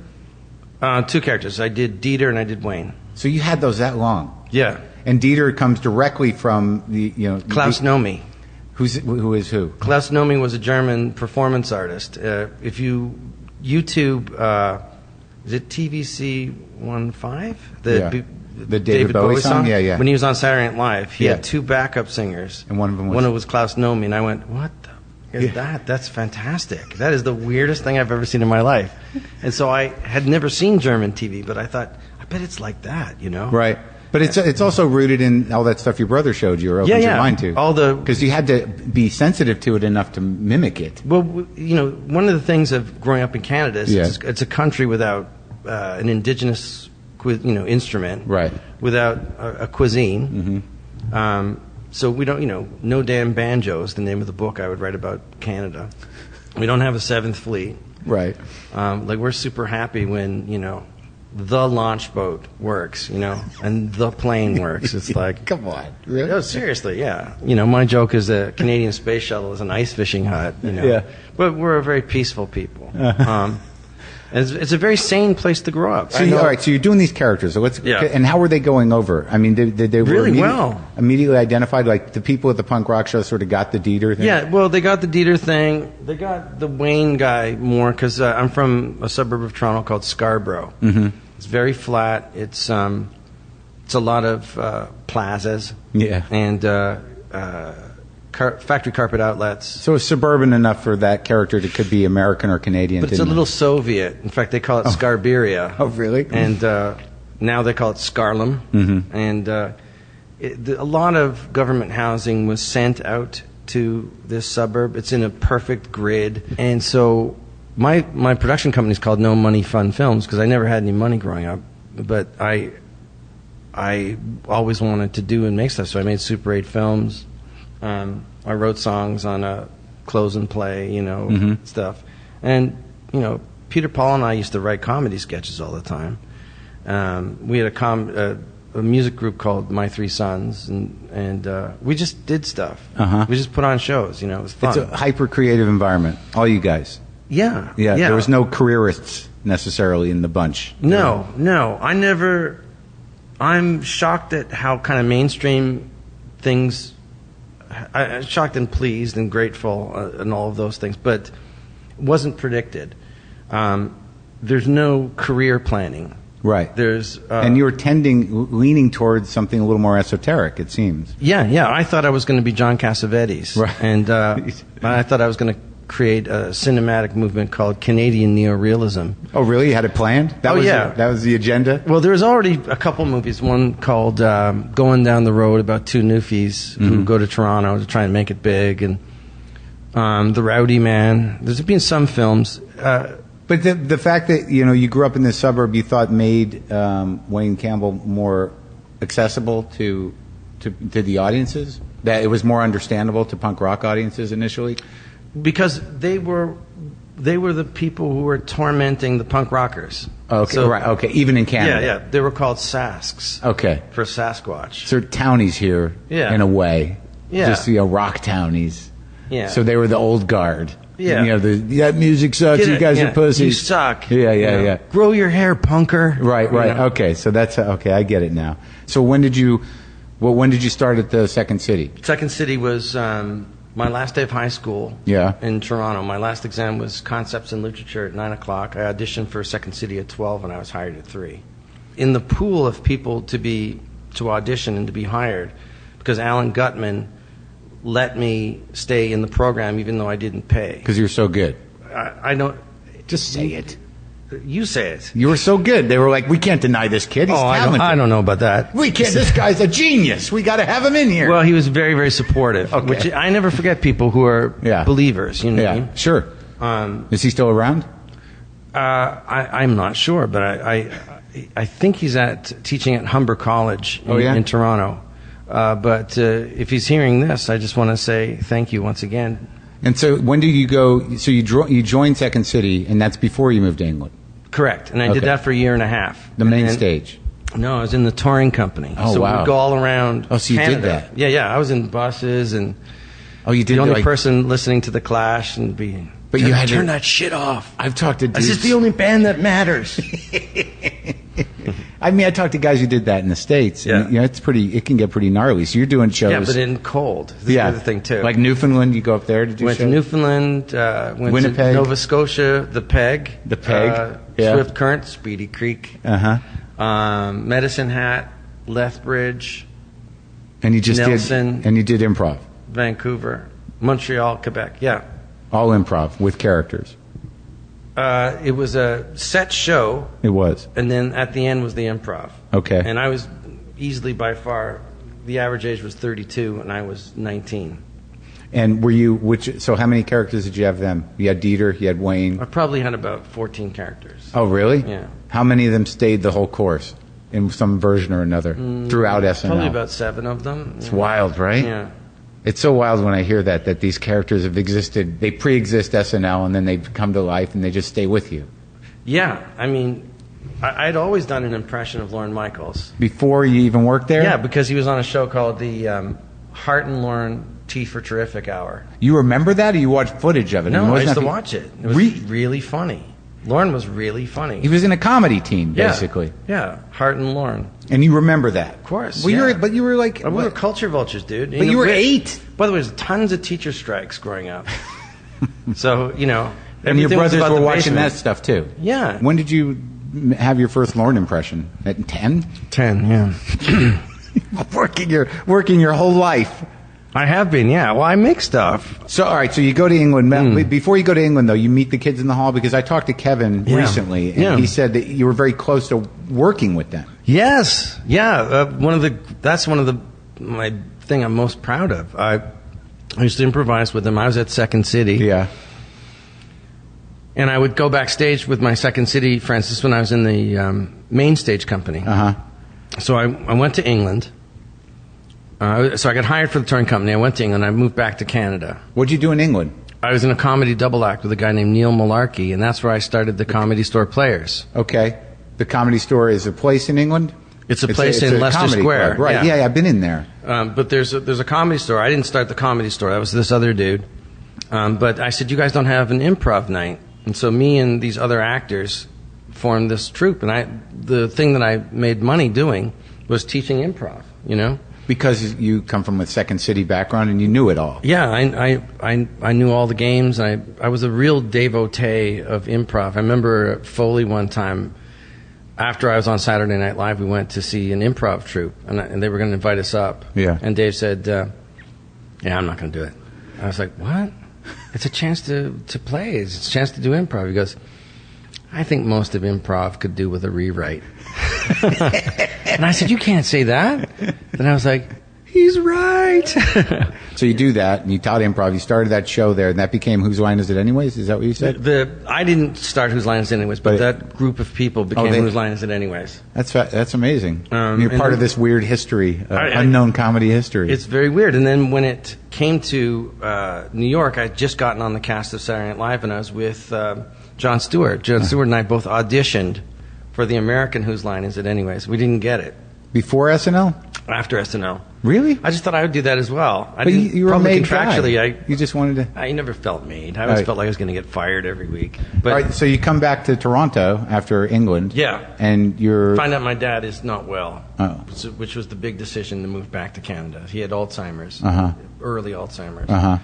Speaker 2: 2 characters. I did Dieter and I did Wayne.
Speaker 1: So you had those that long?
Speaker 2: Yeah.
Speaker 1: And Dieter comes directly from
Speaker 2: Klaus Nomi.
Speaker 1: Who is who?
Speaker 2: Klaus Nomi was a German performance artist. If you YouTube, is it TVC 15?
Speaker 1: The David Bowie song? Yeah.
Speaker 2: When he was on Saturday Night Live, he had 2 backup singers.
Speaker 1: And one of them
Speaker 2: was Klaus Nomi, and I went, what the is that? That's fantastic. That is the weirdest thing I've ever seen in my life. And so I had never seen German TV, but I thought, I bet it's like that, you know?
Speaker 1: Right. But it's also rooted in all that stuff your brother showed you or opened your mind to. Because you had to be sensitive to it enough to mimic it.
Speaker 2: Well, one of the things of growing up in Canada is it's a country without an indigenous instrument,
Speaker 1: Right.
Speaker 2: without a cuisine. So we don't, no damn banjos, the name of the book I would write about Canada. We don't have a seventh fleet.
Speaker 1: Right.
Speaker 2: Like, we're super happy when, the launch boat works, and the plane works. It's like,
Speaker 1: Come on. Really?
Speaker 2: no, seriously, yeah. My joke is the Canadian Space Shuttle is an ice fishing hut,
Speaker 1: Yeah.
Speaker 2: But we're a very peaceful people. It's a very sane place to grow up.
Speaker 1: So all right, so you're doing these characters. So and how were they going over? I mean, did they
Speaker 2: Really
Speaker 1: were immediately identified? Like the people at the punk rock show sort of got the Dieter thing?
Speaker 2: Yeah, well, they got the Dieter thing. They got the Wayne guy more because I'm from a suburb of Toronto called Scarborough. It's very flat. It's a lot of plazas.
Speaker 1: Yeah.
Speaker 2: And factory carpet outlets.
Speaker 1: So it's suburban enough for that character to could be American or Canadian.
Speaker 2: But it's a little Soviet. In fact, they call it Scarberia.
Speaker 1: Oh, really?
Speaker 2: And now they call it Scarlum. And a lot of government housing was sent out to this suburb. It's in a perfect grid. And so my production company is called No Money Fun Films because I never had any money growing up. But I always wanted to do and make stuff. So I made Super 8 films. I wrote songs on a close and play, stuff. And, Peter, Paul, and I used to write comedy sketches all the time. We had a music group called My Three Sons, and we just did stuff. We just put on shows, it was fun.
Speaker 1: It's a hyper-creative environment, all you guys.
Speaker 2: Yeah.
Speaker 1: There was no careerists necessarily in the bunch.
Speaker 2: No. I'm shocked at how kind of mainstream things... I'm shocked and pleased and grateful and all of those things, but wasn't predicted. There's no career planning.
Speaker 1: Right.
Speaker 2: There's
Speaker 1: and you're leaning towards something a little more esoteric, it seems.
Speaker 2: Yeah. I thought I was going to be John Cassavetes.
Speaker 1: Right.
Speaker 2: And I thought I was going to create a cinematic movement called Canadian neorealism.
Speaker 1: Oh, really? You had it planned? That was the agenda?
Speaker 2: Well, there was already a couple movies. One called Going Down the Road about two newfies who go to Toronto to try and make it big, and The Rowdy Man. There's been some films.
Speaker 1: But the fact that you grew up in this suburb, you thought made Wayne Campbell more accessible to the audiences? That it was more understandable to punk rock audiences initially?
Speaker 2: Because they were the people who were tormenting the punk rockers.
Speaker 1: Okay, so, right. Okay, even in Canada.
Speaker 2: Yeah. They were called Sasks.
Speaker 1: Okay.
Speaker 2: For Sasquatch.
Speaker 1: So townies here, in a way.
Speaker 2: Yeah.
Speaker 1: Just rock townies.
Speaker 2: Yeah.
Speaker 1: So they were the old guard.
Speaker 2: Yeah.
Speaker 1: That music sucks. You guys are pussies.
Speaker 2: You suck.
Speaker 1: Yeah.
Speaker 2: Grow your hair, punker.
Speaker 1: Right. Okay, so that's okay. I get it now. So when did you start at the Second City?
Speaker 2: Second City was my last day of high school.
Speaker 1: Yeah.
Speaker 2: In Toronto. My last exam was Concepts in Literature at 9:00. I auditioned for Second City at 12, and I was hired at 3. In the pool of people to audition and to be hired, because Alan Gutman let me stay in the program even though I didn't pay.
Speaker 1: Because you're so good.
Speaker 2: I don't...
Speaker 1: Just say it.
Speaker 2: You say it.
Speaker 1: You were so good. They were like, we can't deny this kid. He's talented.
Speaker 2: I don't know about that.
Speaker 1: We can't. This guy's a genius. We got to have him in here.
Speaker 2: Well, he was very, very supportive.
Speaker 1: Okay.
Speaker 2: Which I never forget people who are believers. You know what I mean?
Speaker 1: Sure. Is he still around?
Speaker 2: I'm not sure, but I think he's teaching at Humber College in Toronto. But if he's hearing this, I just want to say thank you once again.
Speaker 1: And so when did you go? So you joined Second City, and that's before you moved to England.
Speaker 2: Correct, and I did that for a year and a half.
Speaker 1: The main stage?
Speaker 2: No, I was in the touring company.
Speaker 1: Oh,
Speaker 2: so
Speaker 1: wow.
Speaker 2: we'd go all around
Speaker 1: Oh, so you
Speaker 2: Canada.
Speaker 1: did that?
Speaker 2: Yeah, I was in buses, and
Speaker 1: you did
Speaker 2: the only person listening to The Clash and being...
Speaker 1: But you had
Speaker 2: turn that shit off.
Speaker 1: I've talked to dudes...
Speaker 2: This is the only band that matters.
Speaker 1: I mean, I talked to guys who did that in the States. And, it can get pretty gnarly. So you're doing shows...
Speaker 2: Yeah, but in cold. This is the other thing, too.
Speaker 1: Like Newfoundland, you go up there to do shows?
Speaker 2: Went to Newfoundland, went
Speaker 1: Winnipeg.
Speaker 2: to Nova Scotia, the Peg.
Speaker 1: The Peg.
Speaker 2: Swift Current, Speedy Creek. Medicine Hat, Lethbridge,
Speaker 1: and you just
Speaker 2: Nelson,
Speaker 1: and you did improv.
Speaker 2: Vancouver, Montreal, Quebec. Yeah,
Speaker 1: all improv with characters.
Speaker 2: It was a set show.
Speaker 1: It was, and
Speaker 2: then at the end was the improv.
Speaker 1: Okay,
Speaker 2: and I was easily by far the average age was 32, and I was 19.
Speaker 1: And were you so how many characters did you have then? You had Dieter, you had Wayne.
Speaker 2: I probably had about 14 characters.
Speaker 1: Oh, really?
Speaker 2: Yeah.
Speaker 1: How many of them stayed the whole course? in some version or another throughout SNL?
Speaker 2: Probably about 7 of them.
Speaker 1: It's wild, right?
Speaker 2: Yeah.
Speaker 1: It's so wild when I hear that these characters have existed. They pre-exist SNL, and then they come to life, and they just stay with you.
Speaker 2: Yeah, I mean, I'd always done an impression of Lorne Michaels.
Speaker 1: Before you even worked there?
Speaker 2: Yeah, because he was on a show called the Hart and Lorne Tea for Terrific Hour.
Speaker 1: You remember that, or you watched footage of it?
Speaker 2: No, I used to watch it. It was really funny. Lorne was really funny.
Speaker 1: He was in a comedy team, basically.
Speaker 2: Yeah, Hart and Lorne.
Speaker 1: And you remember that?
Speaker 2: Of course.
Speaker 1: Well,
Speaker 2: yeah.
Speaker 1: you were like...
Speaker 2: We were culture vultures, dude.
Speaker 1: But you were 8.
Speaker 2: By the way, there's tons of teacher strikes growing up. So, you know...
Speaker 1: And your brothers were watching
Speaker 2: basement.
Speaker 1: that stuff, too.
Speaker 2: Yeah.
Speaker 1: When did you have your first Lorne impression? At 10?
Speaker 2: 10, yeah.
Speaker 1: working your whole life.
Speaker 2: I have been, yeah. Well, I make stuff.
Speaker 1: So, all right, so you go to England. Before you go to England, though, you meet the kids in the hall, because I talked to Kevin recently, and he said that you were very close to working with them.
Speaker 2: Yes. Yeah. That's one of my thing I'm most proud of. I used to improvise with them. I was at Second City.
Speaker 1: Yeah.
Speaker 2: And I would go backstage with my Second City friends. This is when I was in the main stage company.
Speaker 1: Uh-huh.
Speaker 2: So I went to England. So I got hired for the touring company. I went to England. I moved back to Canada.
Speaker 1: What'd you do in England?
Speaker 2: I was in a comedy double act with a guy named Neil Malarkey, and that's where I started the Comedy Store Players.
Speaker 1: Okay. The Comedy Store is a place in England?
Speaker 2: It's a place in Leicester Square.
Speaker 1: Club. Right, yeah, I've been in there.
Speaker 2: But there's a Comedy Store. I didn't start the Comedy Store. That was this other dude. But I said, you guys don't have an improv night. And so me and these other actors formed this troupe. And the thing that I made money doing was teaching improv, you know?
Speaker 1: Because you come from a Second City background and you knew it all.
Speaker 2: Yeah, I knew all the games. I was a real devotee of improv. I remember at Foley one time, after I was on Saturday Night Live, we went to see an improv troupe, and they were going to invite us up.
Speaker 1: Yeah.
Speaker 2: And Dave said, yeah, I'm not going to do it. I was like, what? It's a chance to play. It's a chance to do improv. He goes, I think most of improv could do with a rewrite. And I said, you can't say that. Then I was like, he's right.
Speaker 1: So you do that, and you taught improv. You started that show there, and that became Whose Line Is It Anyways? Is that what you said?
Speaker 2: I didn't start Whose Line Is It Anyways, but that group of people became Whose Line Is It Anyways.
Speaker 1: That's amazing. You're part of this weird history, unknown comedy history.
Speaker 2: It's very weird. And then when it came to New York, I'd just gotten on the cast of Saturday Night Live, and I was with Jon Stewart. Jon Stewart and I both auditioned for the American Whose Line Is It Anyways. We didn't get it.
Speaker 1: Before SNL?
Speaker 2: After SNL.
Speaker 1: Really?
Speaker 2: I just thought I would do that as well.
Speaker 1: But you were a made
Speaker 2: contractually,
Speaker 1: guy. You just wanted to...
Speaker 2: I never felt made. I always felt like I was going to get fired every week. But
Speaker 1: all right, so you come back to Toronto after England.
Speaker 2: Yeah.
Speaker 1: And you're...
Speaker 2: Find out my dad is not well.
Speaker 1: Oh.
Speaker 2: Which was the big decision to move back to Canada. He had Alzheimer's.
Speaker 1: Uh-huh.
Speaker 2: Early Alzheimer's.
Speaker 1: Uh-huh.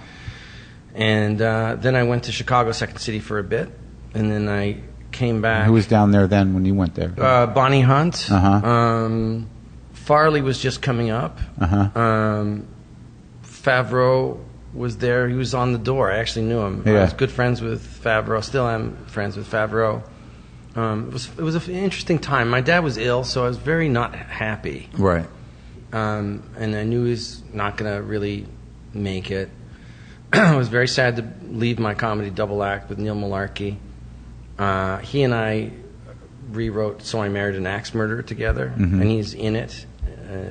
Speaker 2: And then I went to Chicago, Second City for a bit. And then I came back.
Speaker 1: Who was down there then when you went there?
Speaker 2: Bonnie Hunt.
Speaker 1: Uh-huh.
Speaker 2: Farley was just coming up.
Speaker 1: Uh-huh.
Speaker 2: Favreau was there. He was on the door. I actually knew him.
Speaker 1: Yeah.
Speaker 2: I was good friends with Favreau. Still am friends with Favreau. It was an interesting time. My dad was ill, so I was very not happy.
Speaker 1: Right.
Speaker 2: And I knew he was not going to really make it. I was very sad to leave my comedy double act with Neil Malarkey. He and I rewrote So I Married an Axe Murderer together,
Speaker 1: Mm-hmm.
Speaker 2: and he's in it.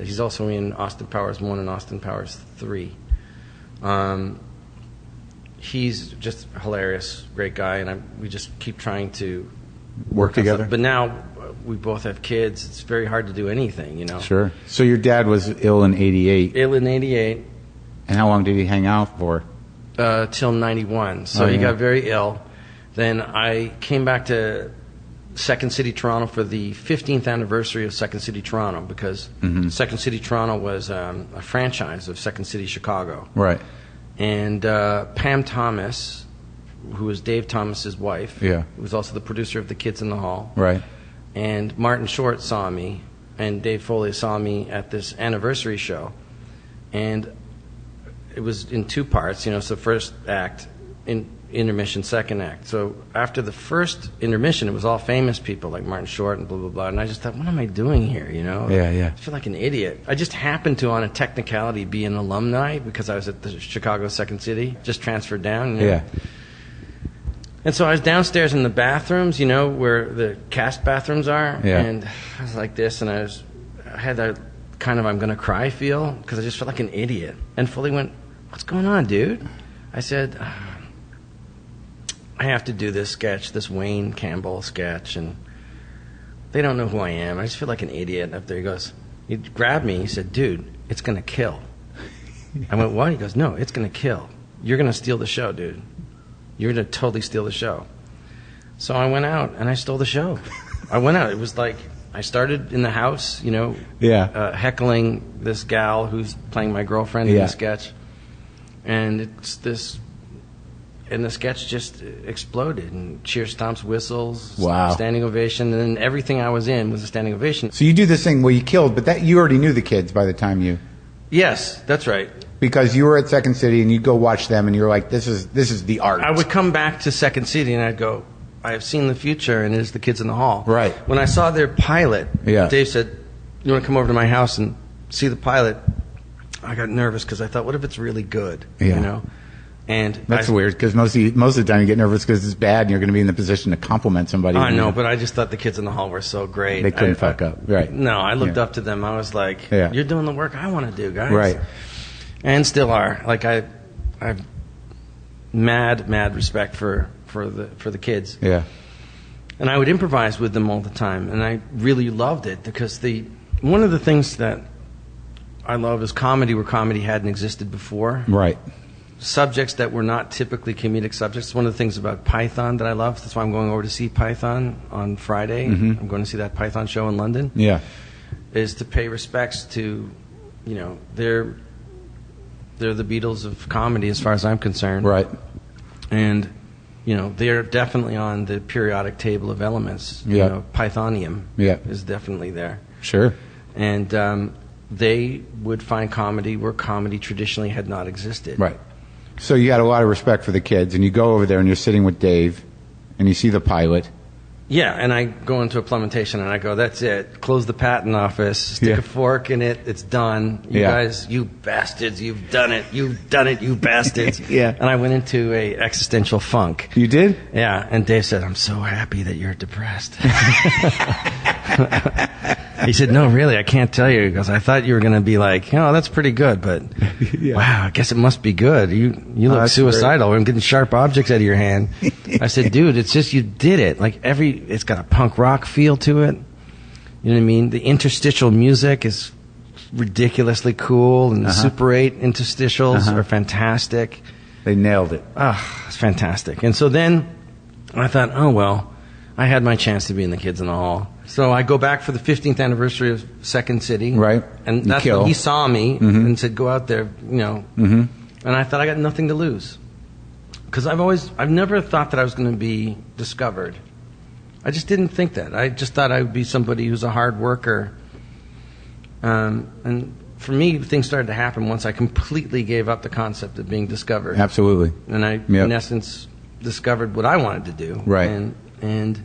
Speaker 2: He's also in Austin Powers 1 and Austin Powers 3. He's just a hilarious, great guy, and we just keep trying to
Speaker 1: Work together?
Speaker 2: But now we both have kids. It's very hard to do anything, you know.
Speaker 1: Sure. So your dad was ill in 88.
Speaker 2: Ill in 88.
Speaker 1: And how long did he hang out for?
Speaker 2: Till 91. So he got very ill. Then I came back to Second City Toronto for the 15th anniversary of Second City Toronto, because Second City Toronto was a franchise of Second City Chicago.
Speaker 1: Right.
Speaker 2: And Pam Thomas, who was Dave Thomas's wife,
Speaker 1: Yeah.
Speaker 2: who was also the producer of The Kids in the Hall,
Speaker 1: Right.
Speaker 2: and Martin Short saw me, and Dave Foley saw me at this anniversary show. And it was in 2 parts, you know, so first act, intermission, second act. So after the first intermission, it was all famous people like Martin Short and blah, blah, blah. And I just thought, what am I doing here, you know?
Speaker 1: Yeah, yeah.
Speaker 2: I feel like an idiot. I just happened to, on a technicality, be an alumni because I was at the Chicago Second City, just transferred down. You know?
Speaker 1: Yeah.
Speaker 2: And so I was downstairs in the bathrooms, you know, where the cast bathrooms are.
Speaker 1: Yeah.
Speaker 2: And I was like this, and I had that kind of I'm going to cry feel, because I just felt like an idiot. And Foley went, "What's going on, dude?" I said, "I have to do this sketch, this Wayne Campbell sketch, and they don't know who I am. I just feel like an idiot." Up there, he grabbed me, he said, "Dude, it's going to kill." I went, "What?" He goes, "No, it's going to kill. You're going to steal the show, dude. You're going to totally steal the show." So I went out and I stole the show. I went out. It was like I started in the house, you know, heckling this gal who's playing my girlfriend in the sketch. And the sketch just exploded, and cheer, stomps, whistles, standing ovation, and then everything I was in was a standing ovation.
Speaker 1: So you do this thing where you killed, but you already knew the kids by the time you...
Speaker 2: Yes, that's right.
Speaker 1: Because you were at Second City and you'd go watch them and you're like, this is the art.
Speaker 2: I would come back to Second City and I'd go, "I have seen the future, and it is the kids in the hall."
Speaker 1: Right.
Speaker 2: When I saw their pilot, Dave said, "You want to come over to my house and see the pilot?" I got nervous because I thought, what if it's really good?
Speaker 1: Yeah.
Speaker 2: You know? And
Speaker 1: that's weird, because most of the time you get nervous because it's bad and you're going to be in the position to compliment somebody.
Speaker 2: I know, but I just thought the kids in the hall were so great.
Speaker 1: They couldn't fuck up. Right.
Speaker 2: No, I looked up to them. I was like, "You're doing the work I want to do, guys."
Speaker 1: Right.
Speaker 2: And still are. Like I've mad respect for the kids.
Speaker 1: Yeah.
Speaker 2: And I would improvise with them all the time, and I really loved it, because one of the things that I love is comedy where comedy hadn't existed before.
Speaker 1: Right.
Speaker 2: Subjects that were not typically comedic subjects. One of the things about Python that I love, that's why I'm going over to see Python on Friday.
Speaker 1: Mm-hmm.
Speaker 2: I'm going to see that Python show in London.
Speaker 1: Yeah.
Speaker 2: Is to pay respects to, you know, they're the Beatles of comedy as far as I'm concerned.
Speaker 1: Right.
Speaker 2: And, you know, they're definitely on the periodic table of elements. You know, Pythonium is definitely there.
Speaker 1: Sure.
Speaker 2: And they would find comedy where comedy traditionally had not existed.
Speaker 1: Right. So you had a lot of respect for the kids, and you go over there and you're sitting with Dave, and you see the pilot.
Speaker 2: Yeah, and I go into a implementation and I go, "That's it. Close the patent office. Stick a fork in it. It's done. You guys, you bastards, you've done it. You've done it, you bastards."
Speaker 1: Yeah.
Speaker 2: And I went into a existential funk.
Speaker 1: You did?
Speaker 2: Yeah, and Dave said, "I'm so happy that you're depressed." He said, "No, really, I can't tell you, because I thought you were going to be like, oh, that's pretty good, but wow, I guess it must be good. You look suicidal. I'm getting sharp objects out of your hand." I said, "Dude, it's just you did it. Like it's got a punk rock feel to it. You know what I mean? The interstitial music is ridiculously cool, and the Super 8 interstitials are fantastic.
Speaker 1: They nailed it.
Speaker 2: It's fantastic." And so then I thought, oh, well, I had my chance to be in the Kids in the Hall. So I go back for the 15th anniversary of Second City.
Speaker 1: Right.
Speaker 2: And that's when he saw me and said, "Go out there, you know." Mm-hmm. And I thought, I got nothing to lose. Because I've never thought that I was going to be discovered. I just didn't think that. I just thought I would be somebody who's a hard worker. And for me, things started to happen once I completely gave up the concept of being discovered.
Speaker 1: Absolutely.
Speaker 2: And I, in essence, discovered what I wanted to do.
Speaker 1: Right.
Speaker 2: And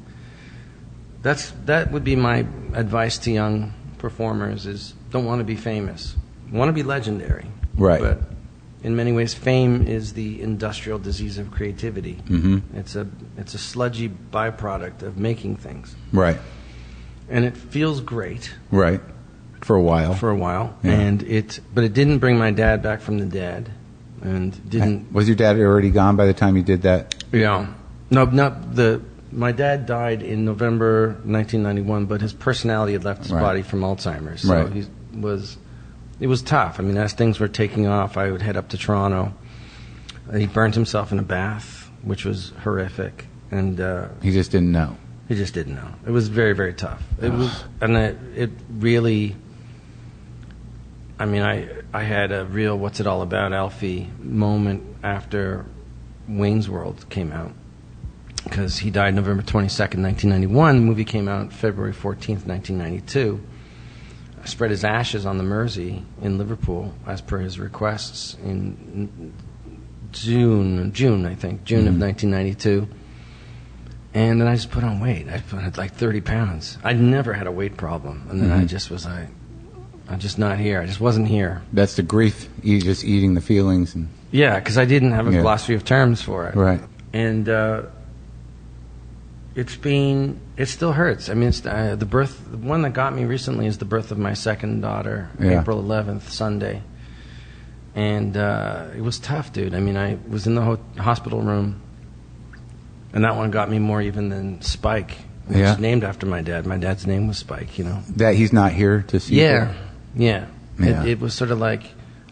Speaker 2: that would be my advice to young performers: is don't want to be famous. Want to be legendary.
Speaker 1: Right.
Speaker 2: But in many ways, fame is the industrial disease of creativity. Mm-hmm. It's a sludgy byproduct of making things.
Speaker 1: Right.
Speaker 2: And it feels great.
Speaker 1: Right. For a while.
Speaker 2: Yeah. But it didn't bring my dad back from the dead. And didn't.
Speaker 1: Was your dad already gone by the time you did that?
Speaker 2: Yeah. No, my dad died in November 1991, but his personality had left his body from Alzheimer's. So it was tough. I mean, as things were taking off, I would head up to Toronto. He burned himself in a bath, which was horrific. And
Speaker 1: he just didn't know.
Speaker 2: He just didn't know. It was very, very tough. It really. I mean, I had a real "what's it all about, Alfie" moment after Wayne's World came out, because he died November 22nd, 1991. The movie came out February 14th, 1992. I spread his ashes on the Mersey in Liverpool, as per his requests, in June, I think, June of 1992. And then I just put on weight. I put on like 30 pounds. I'd never had a weight problem. And then I just was like, I'm just not here. I just wasn't here.
Speaker 1: That's the grief. You just eating the feelings.
Speaker 2: Yeah, because I didn't have a philosophy of terms for it.
Speaker 1: Right.
Speaker 2: And it still hurts. I mean, it's, the one that got me recently is the birth of my second daughter, April 11th, Sunday. And it was tough, dude. I mean, I was in the hospital room, and that one got me more even than Spike, which is named after my dad. My dad's name was Spike, you know.
Speaker 1: That he's not here to see you?
Speaker 2: Yeah. It was sort of like,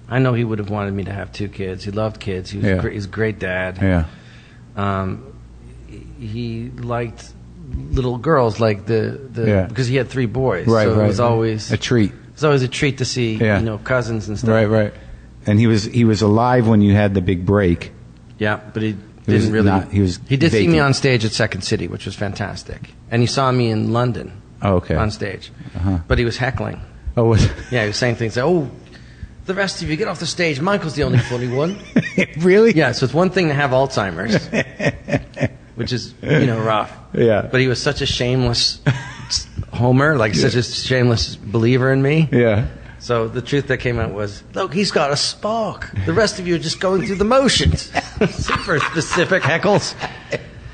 Speaker 2: I know he would have wanted me to have 2 kids. He loved kids. He was he's a great dad.
Speaker 1: Yeah.
Speaker 2: He liked little girls, like because he had 3 boys.
Speaker 1: Right,
Speaker 2: so it was always
Speaker 1: a treat.
Speaker 2: It was always a treat to see, you know, cousins and stuff.
Speaker 1: Right. And he was alive when you had the big break.
Speaker 2: Yeah, but he didn't really. He did see me on stage at Second City, which was fantastic, and he saw me in London. On stage, but he was heckling.
Speaker 1: Oh, was
Speaker 2: yeah, he was saying things like, "Oh, the rest of you get off the stage. Michael's the only funny one."
Speaker 1: Really?
Speaker 2: Yeah. So it's one thing to have Alzheimer's, which is rough.
Speaker 1: Yeah.
Speaker 2: But he was such a shameless homer, like such a shameless believer in me.
Speaker 1: Yeah.
Speaker 2: So the truth that came out was, look, he's got a spark. The rest of you are just going through the motions. Super specific heckles.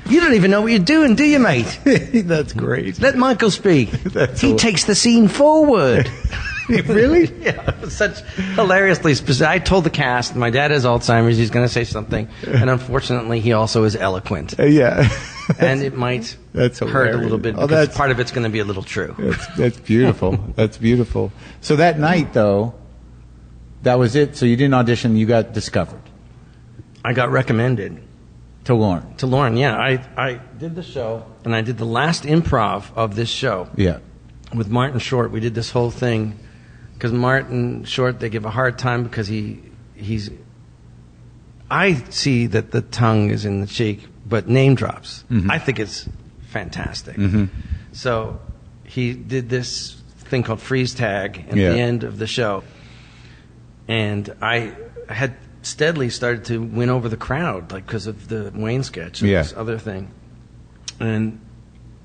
Speaker 2: You don't even know what you're doing, do you, mate?
Speaker 1: That's great.
Speaker 2: Let Michael speak. He takes the scene forward.
Speaker 1: Really?
Speaker 2: Yeah, it was such hilariously specific. I told the cast, my dad has Alzheimer's, he's going to say something. And unfortunately, he also is eloquent.
Speaker 1: Yeah.
Speaker 2: And it might hurt a little bit because part of it's going to be a little true.
Speaker 1: That's beautiful. That's beautiful. So that night, though, that was it? So you didn't audition, you got discovered?
Speaker 2: I got recommended.
Speaker 1: To Lorne?
Speaker 2: To Lorne, yeah. I did the show, and I did the last improv of this show.
Speaker 1: Yeah.
Speaker 2: With Martin Short. We did this whole thing, because Martin Short, they give a hard time because he's... I see that the tongue is in the cheek, but name drops. Mm-hmm. I think it's fantastic. Mm-hmm. So he did this thing called freeze tag at the end of the show. And I had steadily started to win over the crowd, like because of the Wayne sketch and this other thing. And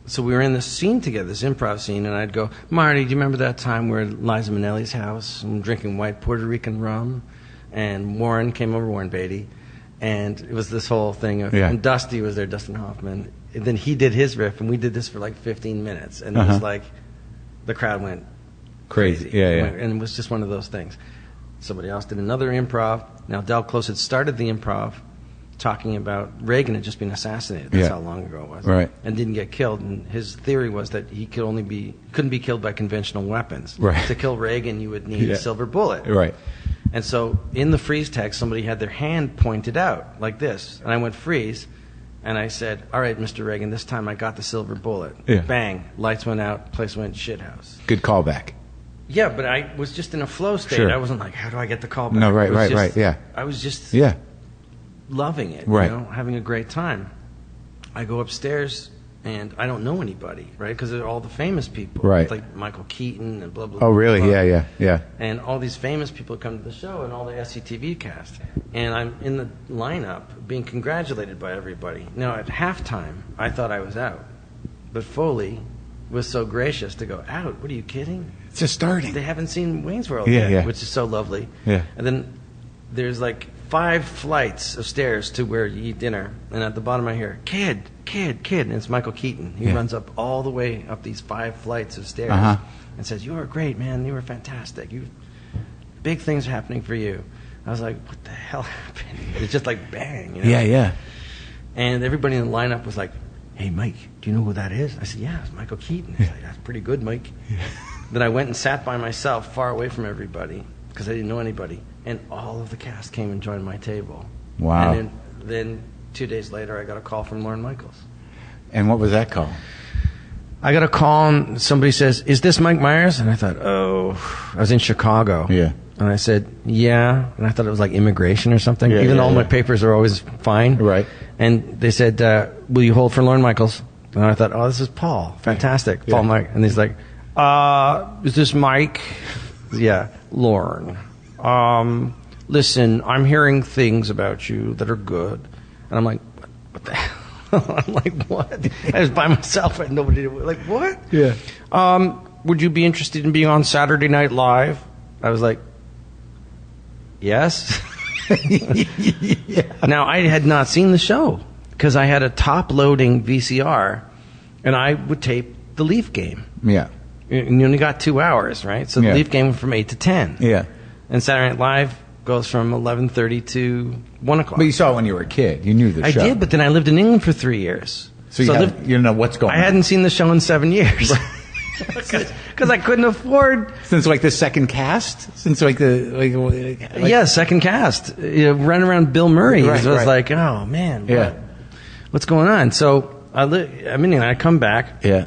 Speaker 2: so we were in this scene together, this improv scene, and I'd go, Marty, do you remember that time we're at Liza Minnelli's house and drinking white Puerto Rican rum? And Warren came over, Warren Beatty, and it was this whole thing of, and Dusty was there, Dustin Hoffman. And then he did his riff, and we did this for like 15 minutes. And it was like, the crowd went crazy.
Speaker 1: Yeah.
Speaker 2: And it was just one of those things. Somebody else did another improv. Now, Del Close had started the improv talking about Reagan had just been assassinated. That's how long ago it was.
Speaker 1: Right.
Speaker 2: And didn't get killed. And his theory was that he couldn't be killed by conventional weapons.
Speaker 1: Right.
Speaker 2: To kill Reagan, you would need a silver bullet.
Speaker 1: Right.
Speaker 2: And so in the freeze tag, somebody had their hand pointed out like this. And I went freeze. And I said, all right, Mr. Reagan, this time I got the silver bullet. Yeah. Bang. Lights went out. Place went shithouse.
Speaker 1: Good callback.
Speaker 2: Yeah, but I was just in a flow state.
Speaker 1: Sure.
Speaker 2: I wasn't like, how do I get the call back?
Speaker 1: No, right, yeah.
Speaker 2: I was just loving it, having a great time. I go upstairs, and I don't know anybody, right? Because they're all the famous people.
Speaker 1: Right.
Speaker 2: Like Michael Keaton and blah, blah,
Speaker 1: Oh, really?
Speaker 2: blah.
Speaker 1: Yeah.
Speaker 2: And all these famous people come to the show, and all the SCTV cast. And I'm in the lineup being congratulated by everybody. Now, at halftime, I thought I was out. But Foley was so gracious to go, out? What are you kidding?
Speaker 1: It's just starting.
Speaker 2: They haven't seen Wayne's World yet, which is so lovely.
Speaker 1: Yeah.
Speaker 2: And then there's like 5 flights of stairs to where you eat dinner. And at the bottom I hear, kid. And it's Michael Keaton. He runs up all the way up these 5 flights of stairs and says, you were great, man. You were fantastic. Big things are happening for you. I was like, what the hell happened? It's just like bang. You know?
Speaker 1: Yeah.
Speaker 2: And everybody in the lineup was like, hey, Mike, do you know who that is? I said, yeah, it's Michael Keaton. He's like, that's pretty good, Mike. Yeah. Then I went and sat by myself far away from everybody because I didn't know anybody. And all of the cast came and joined my table.
Speaker 1: Wow.
Speaker 2: And then 2 days later, I got a call from Lorne Michaels.
Speaker 1: And what was that call?
Speaker 2: I got a call and somebody says, is this Mike Myers? And I thought, I was in Chicago.
Speaker 1: Yeah.
Speaker 2: And I said, yeah. And I thought it was like immigration or something. Even though all my papers are always fine.
Speaker 1: Right.
Speaker 2: And they said, will you hold for Lorne Michaels? And I thought, this is Paul. Fantastic. Paul Mike. And he's like, is this Mike? Yeah. Lorne. Listen, I'm hearing things about you that are good. And I'm like, what the hell? I'm like, what? I was by myself. I had nobody to... Like, what?
Speaker 1: Yeah.
Speaker 2: Would you be interested in being on Saturday Night Live? I was like, yes. Now, I had not seen the show because I had a top-loading VCR And I would tape the Leaf game.
Speaker 1: Yeah.
Speaker 2: And you only got 2 hours, right? So the Leaf game went from 8 to 10.
Speaker 1: Yeah.
Speaker 2: And Saturday Night Live goes from 11:30 to 1 o'clock.
Speaker 1: But you saw it when you were a kid. You knew the show.
Speaker 2: I did, but then I lived in England for 3 years.
Speaker 1: So you didn't know what's going on.
Speaker 2: I hadn't seen the show in 7 years. Because I couldn't afford...
Speaker 1: Since like the second cast? Since like the...
Speaker 2: yeah, second cast. Running around Bill Murray.
Speaker 1: Right,
Speaker 2: so I was like, oh, man. What's going on? So I come back.
Speaker 1: Yeah.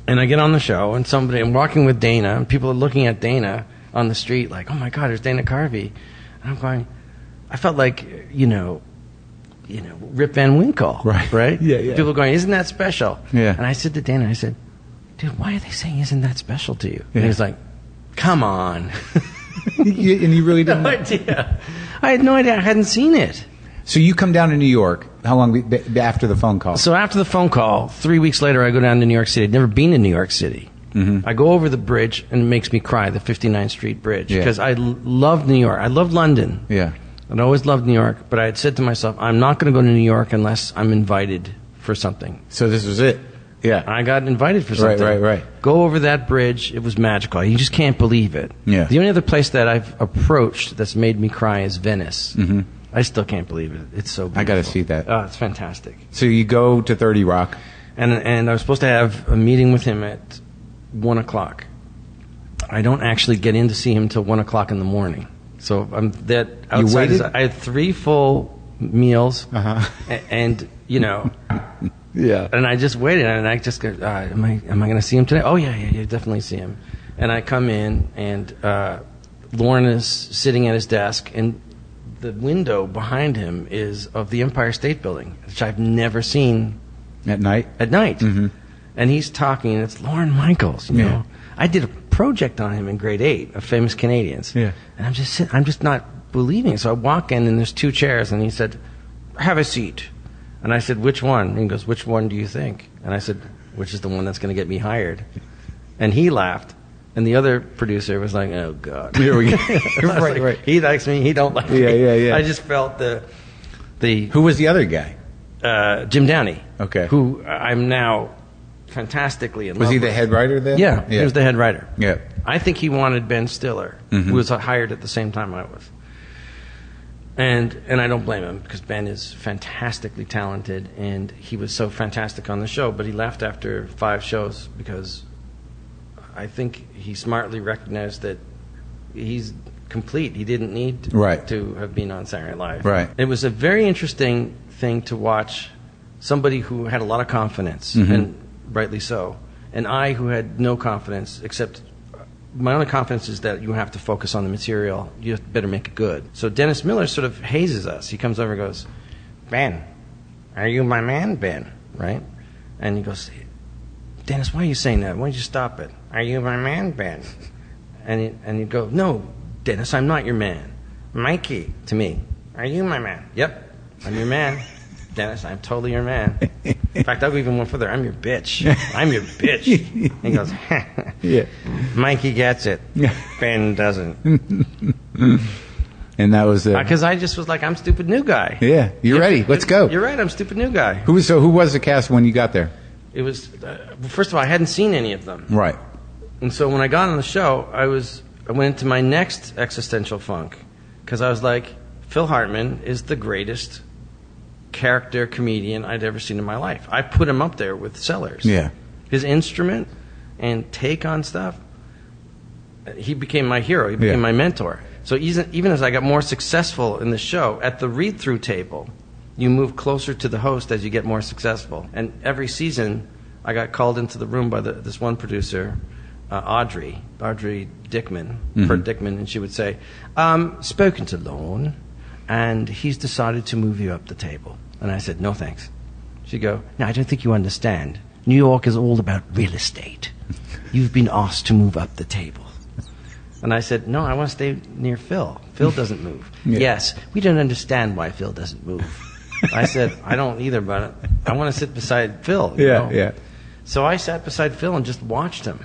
Speaker 2: And I get on the show, and I'm walking with Dana, and people are looking at Dana on the street like, oh, my God, there's Dana Carvey. And I'm going... I felt like, Rip Van Winkle. Right?
Speaker 1: Yeah.
Speaker 2: People are going, isn't that special?
Speaker 1: Yeah.
Speaker 2: And I said to Dana, I said, dude, why are they saying isn't that special to you?
Speaker 1: Yeah.
Speaker 2: And he was like, come on.
Speaker 1: And you really didn't
Speaker 2: No idea. I had no idea. I hadn't seen it.
Speaker 1: So you come down to New York. How long after the phone call?
Speaker 2: So after the phone call, 3 weeks later, I go down to New York City. I'd never been to New York City. Mm-hmm. I go over the bridge, and it makes me cry, the 59th Street Bridge, because I loved New York. I loved London.
Speaker 1: Yeah.
Speaker 2: I'd always loved New York, but I had said to myself, I'm not going to go to New York unless I'm invited for something.
Speaker 1: So this was it. Yeah.
Speaker 2: I got invited for something.
Speaker 1: Right.
Speaker 2: Go over that bridge. It was magical. You just can't believe it.
Speaker 1: Yeah.
Speaker 2: The only other place that I've approached that's made me cry is Venice. Mm-hmm. I still can't believe it. It's so beautiful.
Speaker 1: I got to see that.
Speaker 2: Oh, it's fantastic.
Speaker 1: So you go to 30 Rock.
Speaker 2: And I was supposed to have a meeting with him at 1 o'clock. I don't actually get in to see him till 1 o'clock in the morning. So I'm that outside.
Speaker 1: You waited?
Speaker 2: I had 3 full meals, and
Speaker 1: Yeah.
Speaker 2: And I just waited, and I just go, am I going to see him today? Oh yeah, definitely see him. And I come in, and Lorne is sitting at his desk, and the window behind him is of the Empire State Building, which I've never seen
Speaker 1: At night.
Speaker 2: Mm-hmm. And he's talking, and it's Lorne Michaels. You know, I did a project on him in grade 8 of Famous Canadians.
Speaker 1: Yeah.
Speaker 2: And I'm just not believing it. So I walk in, and there's 2 chairs, and he said, "Have a seat." And I said, "Which one?" And he goes, "Which one do you think?" And I said, "Which is the one that's going to get me hired?" And he laughed. And the other producer was like, "Oh God,
Speaker 1: Here we go." Right.
Speaker 2: He likes me. He don't like me.
Speaker 1: Yeah.
Speaker 2: I just felt the.
Speaker 1: Who was the other guy?
Speaker 2: Jim Downey.
Speaker 1: Okay.
Speaker 2: Who I'm now fantastically in love
Speaker 1: Was he
Speaker 2: with.
Speaker 1: the head writer then?
Speaker 2: Yeah, he was the head writer.
Speaker 1: Yeah.
Speaker 2: I think he wanted Ben Stiller, who was hired at the same time I was. And I don't blame him, because Ben is fantastically talented, and he was so fantastic on the show, but he left after 5 shows because I think he smartly recognized that he's complete. He didn't need to have been on Saturday Night Live.
Speaker 1: Right.
Speaker 2: It was a very interesting thing to watch somebody who had a lot of confidence, and rightly so, and I who had no confidence, except my only confidence is that you have to focus on the material. You better make it good. So Dennis Miller sort of hazes us. He comes over and goes, "Ben, are you my man, Ben?" Right? And he goes, "Dennis, why are you saying that? Why don't you stop it? Are you my man, Ben?" And you go, "No, Dennis, I'm not your man. Mikey," to me, "are you my man?" "Yep, I'm your man. Dennis, I'm totally your man. In fact, I'll go even one further. I'm your bitch. I'm your bitch." And he goes,
Speaker 1: Yeah.
Speaker 2: "Mikey gets it. Ben doesn't."
Speaker 1: And that was
Speaker 2: Because I just was like, I'm stupid new guy.
Speaker 1: Yeah. You're ready. Let's go.
Speaker 2: You're right. I'm stupid new guy.
Speaker 1: Who was the cast when you got there?
Speaker 2: It was first of all, I hadn't seen any of them.
Speaker 1: Right.
Speaker 2: And so when I got on the show, I went into my next existential funk, because I was like, Phil Hartman is the greatest character comedian I'd ever seen in my life. I put him up there with Sellers.
Speaker 1: Yeah.
Speaker 2: His instrument and take on stuff, he became my hero. He became my mentor. So even as I got more successful in the show, at the read-through table, you move closer to the host as you get more successful. And every season, I got called into the room by this one producer, Audrey Dickman, Bert Dickman, and she would say, "Spoken to Lorne, and he's decided to move you up the table." And I said, "No, thanks." She'd go, "No, I don't think you understand. New York is all about real estate. You've been asked to move up the table." And I said, "No, I want to stay near Phil. Phil doesn't move."
Speaker 1: Yeah.
Speaker 2: "Yes, we don't understand why Phil doesn't move." I said, "I don't either, but I want to sit beside Phil." You know?
Speaker 1: Yeah.
Speaker 2: So I sat beside Phil and just watched him.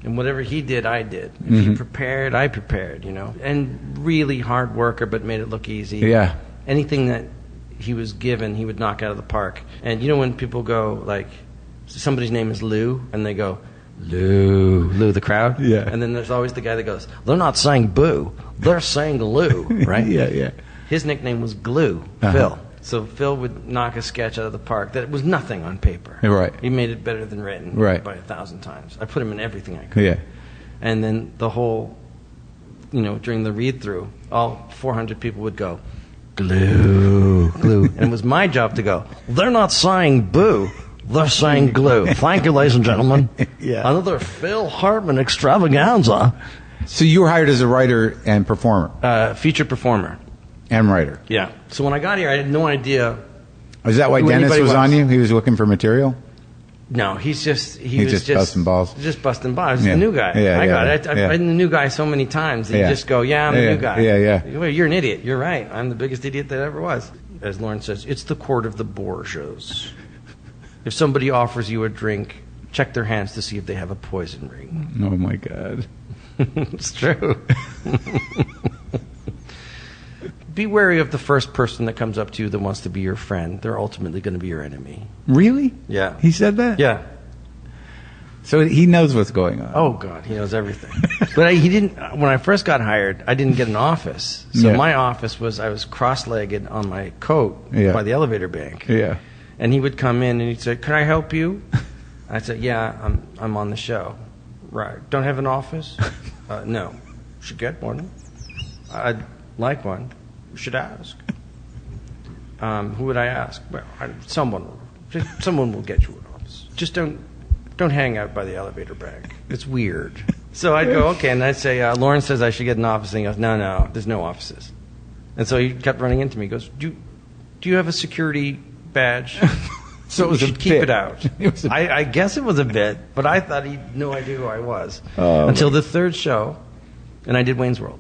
Speaker 2: And whatever he did, I did. If he prepared, I prepared, And really hard worker, but made it look easy.
Speaker 1: Yeah.
Speaker 2: Anything that he was given, he would knock out of the park. And when people go, like, somebody's name is Lou, and they go, Lou, the crowd.
Speaker 1: Yeah.
Speaker 2: And then there's always the guy that goes, they're not saying boo, they're saying Lou, right?
Speaker 1: Yeah.
Speaker 2: His nickname was Glue, Phil. So Phil would knock a sketch out of the park that was nothing on paper.
Speaker 1: Right.
Speaker 2: He made it better than written
Speaker 1: right.
Speaker 2: by 1,000 times. I put him in everything I could.
Speaker 1: Yeah.
Speaker 2: And then the whole, during the read-through, all 400 people would go, Glue. And it was my job to go, they're not saying boo, they're saying glue. Thank you, ladies and gentlemen.
Speaker 1: Yeah.
Speaker 2: Another Phil Hartman extravaganza.
Speaker 1: So you were hired as a writer and performer?
Speaker 2: Feature performer.
Speaker 1: And writer.
Speaker 2: Yeah. So when I got here, I had no idea.
Speaker 1: Is that why Dennis was on you? He was looking for material?
Speaker 2: No, he was just
Speaker 1: busting balls.
Speaker 2: Just busting balls. He's the new guy. I got it. I've been the new guy so many times that you just go, I'm the new guy.
Speaker 1: Yeah.
Speaker 2: Well, you're an idiot. You're right. I'm the biggest idiot that ever was. As Lorne says, it's the court of the Borgias. If somebody offers you a drink, check their hands to see if they have a poison ring.
Speaker 1: Oh my God.
Speaker 2: It's true. Be wary of the first person that comes up to you that wants to be your friend. They're ultimately going to be your enemy.
Speaker 1: Really?
Speaker 2: Yeah.
Speaker 1: He said that?
Speaker 2: Yeah.
Speaker 1: So he knows what's going on.
Speaker 2: Oh, God, he knows everything. But he didn't. When I first got hired, I didn't get an office. So my office was, I was cross-legged on my coat by the elevator bank.
Speaker 1: Yeah.
Speaker 2: And he would come in and he'd say, "Can I help you?" I said, "Yeah, I'm on the show." "Right. Don't have an office?" "No." "Should get one." "I'd like one." "Should ask." "Who would I ask?" "Well, someone will get you an office. Just don't hang out by the elevator bank. It's weird." So I'd go, okay, and I'd say, "Lorne says I should get an office." And he goes, No, there's no offices. And so he kept running into me. He goes, Do you have a security badge?"
Speaker 1: So it was
Speaker 2: you should keep it out. I guess it was a bit, but I thought he had no idea who I was. Until the third show, and I did Wayne's World.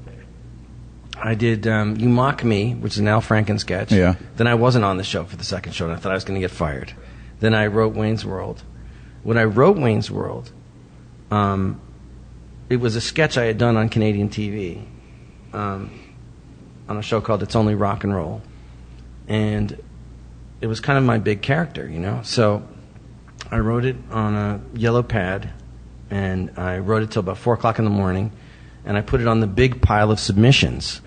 Speaker 2: I did You Mock Me, which is an Al Franken sketch.
Speaker 1: Yeah.
Speaker 2: Then I wasn't on the show for the second show, and I thought I was going to get fired. Then I wrote Wayne's World. When I wrote Wayne's World, it was a sketch I had done on Canadian TV on a show called It's Only Rock and Roll. And it was kind of my big character, So I wrote it on a yellow pad, and I wrote it till about 4 o'clock in the morning, and I put it on the big pile of submissions.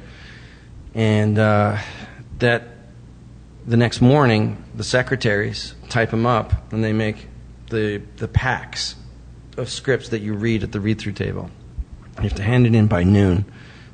Speaker 2: And that the next morning, the secretaries type them up, and they make the packs of scripts that you read at the read-through table. You have to hand it in by noon.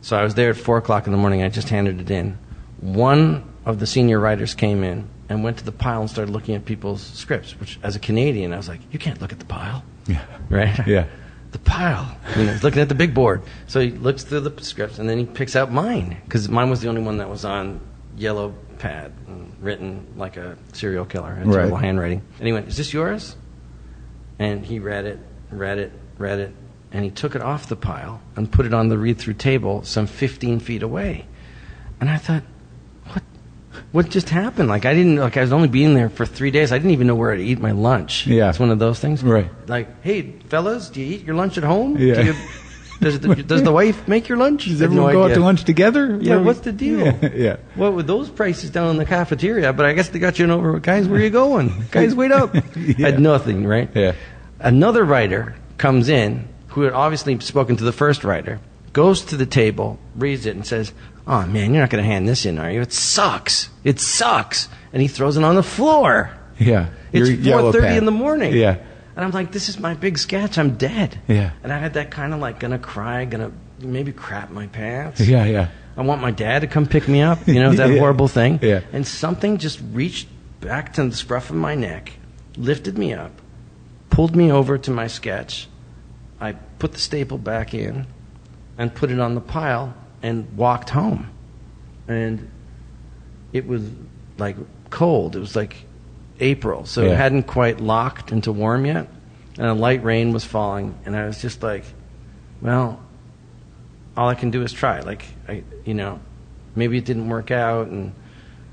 Speaker 2: So I was there at 4 o'clock in the morning. I just handed it in. One of the senior writers came in and went to the pile and started looking at people's scripts, which, as a Canadian, I was like, you can't look at the pile.
Speaker 1: Yeah.
Speaker 2: Right?
Speaker 1: Yeah.
Speaker 2: The pile. He's looking at the big board. So he looks through the scripts, and then he picks out mine, because mine was the only one that was on yellow pad and written like a serial killer. Had terrible handwriting. And he went, "Is this yours?" And he read it, and he took it off the pile and put it on the read-through table some 15 feet away. And I thought, what just happened? I was only being there for 3 days. I didn't even know where to eat my lunch.
Speaker 1: Yeah.
Speaker 2: It's one of those things.
Speaker 1: Right.
Speaker 2: Hey, fellas, do you eat your lunch at home?
Speaker 1: Yeah.
Speaker 2: Does the wife make your lunch?
Speaker 1: Does everyone go out to lunch together?
Speaker 2: Yeah, what's the deal?
Speaker 1: Yeah.
Speaker 2: What with those prices down in the cafeteria? But I guess they got you over. Guys, where are you going? Guys, wait up.
Speaker 1: Yeah.
Speaker 2: I had nothing, right?
Speaker 1: Yeah.
Speaker 2: Another writer comes in who had obviously spoken to the first writer, goes to the table, reads it, and says, "Oh, man, you're not going to hand this in, are you? It sucks. It sucks." And he throws it on the floor.
Speaker 1: Yeah.
Speaker 2: It's 4:30 in the morning.
Speaker 1: Yeah.
Speaker 2: And I'm like, this is my big sketch. I'm dead.
Speaker 1: Yeah.
Speaker 2: And I had that kind of gonna cry, gonna maybe crap my pants.
Speaker 1: Yeah.
Speaker 2: I want my dad to come pick me up. That horrible thing.
Speaker 1: Yeah.
Speaker 2: And something just reached back to the scruff of my neck, lifted me up, pulled me over to my sketch. I put the staple back in and put it on the pile and walked home. And it was cold. It was April, so it hadn't quite locked into warm yet, and a light rain was falling, and I was just well, all I can do is try. Maybe it didn't work out, and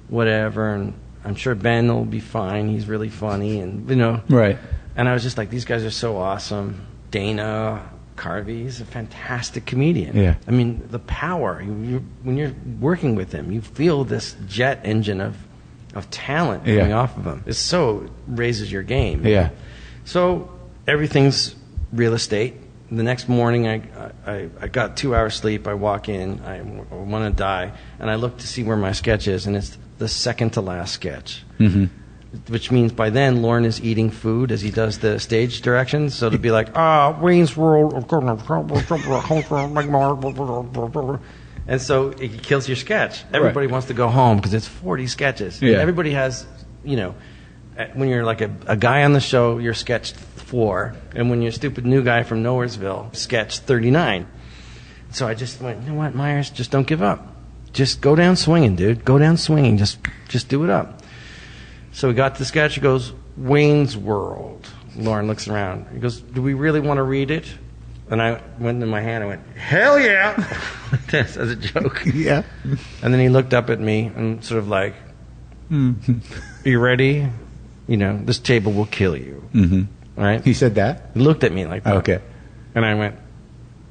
Speaker 2: whatever, and I'm sure Ben will be fine. He's really funny, and
Speaker 1: Right.
Speaker 2: And I was just these guys are so awesome. Dana Carvey is a fantastic comedian.
Speaker 1: Yeah.
Speaker 2: I mean, the power, when you're working with him, you feel this jet engine of talent coming off of him. It raises your game.
Speaker 1: Yeah.
Speaker 2: So everything's real estate. The next morning, I got 2 hours sleep. I walk in. I want to die. And I look to see where my sketch is, and it's the second to last sketch. Mm-hmm. Which means by then, Lorne is eating food as he does the stage directions. So to be like, Wayne's World. And so it kills your sketch. Everybody wants to go home because it's 40 sketches. Yeah. Everybody has, when you're like a guy on the show, you're sketched 4. And when you're a stupid new guy from Nowheresville, sketch 39. So I just went, you know what, Myers, just don't give up. Just go down swinging, dude. Go down swinging. Just do it up. So we got to the sketch. He goes, Wayne's World. Lorne looks around. He goes, do we really want to read it? And I went in my hand. I went, hell yeah! Like this, as a joke. Yeah. And then he looked up at me and sort of like, are you ready? This table will kill you. Mm-hmm. All right?
Speaker 1: He said that?
Speaker 2: He looked at me like that.
Speaker 1: Okay.
Speaker 2: And I went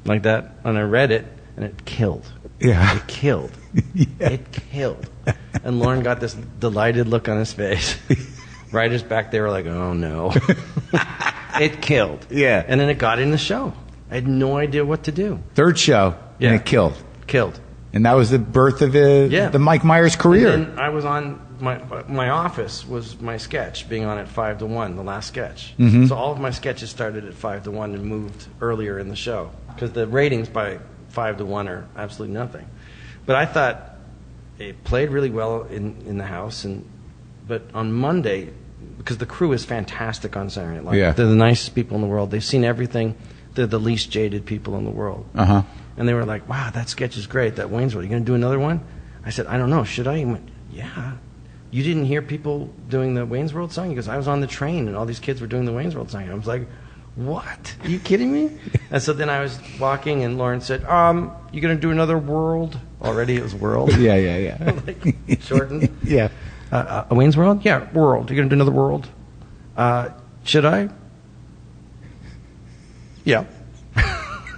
Speaker 2: like that, and I read it, and it killed.
Speaker 1: Yeah.
Speaker 2: It killed. Yeah. It killed. And Lorne got this delighted look on his face. Writers back there were like, oh, no. It killed.
Speaker 1: Yeah.
Speaker 2: And then it got in the show. I had no idea what to do.
Speaker 1: Third show, and it killed.
Speaker 2: Killed.
Speaker 1: And that was the birth of the Mike Myers career.
Speaker 2: And then I was on, my office was my sketch, being on at 5 to 1, the last sketch. Mm-hmm. So all of my sketches started at 5 to 1 and moved earlier in the show. Because the ratings by 5 to 1 are absolutely nothing. But I thought it played really well in the house. But on Monday, because the crew is fantastic on Saturday Night Live. They're the nicest people in the world. They've seen everything. They're the least jaded people in the world. Uh-huh. And they were like, wow, that sketch is great, that Wayne's World. Are you going to do another one? I said, I don't know. Should I? He went, yeah. You didn't hear people doing the Wayne's World song? He goes, I was on the train, and all these kids were doing the Wayne's World song. I was like, what? Are you kidding me? And so then I was walking, and Lorne said, you going to do another world? Already it was world.
Speaker 1: Yeah.
Speaker 2: Like, shortened.
Speaker 1: Yeah.
Speaker 2: A Wayne's World? Yeah, world. You going to do another world? Should I? Yeah.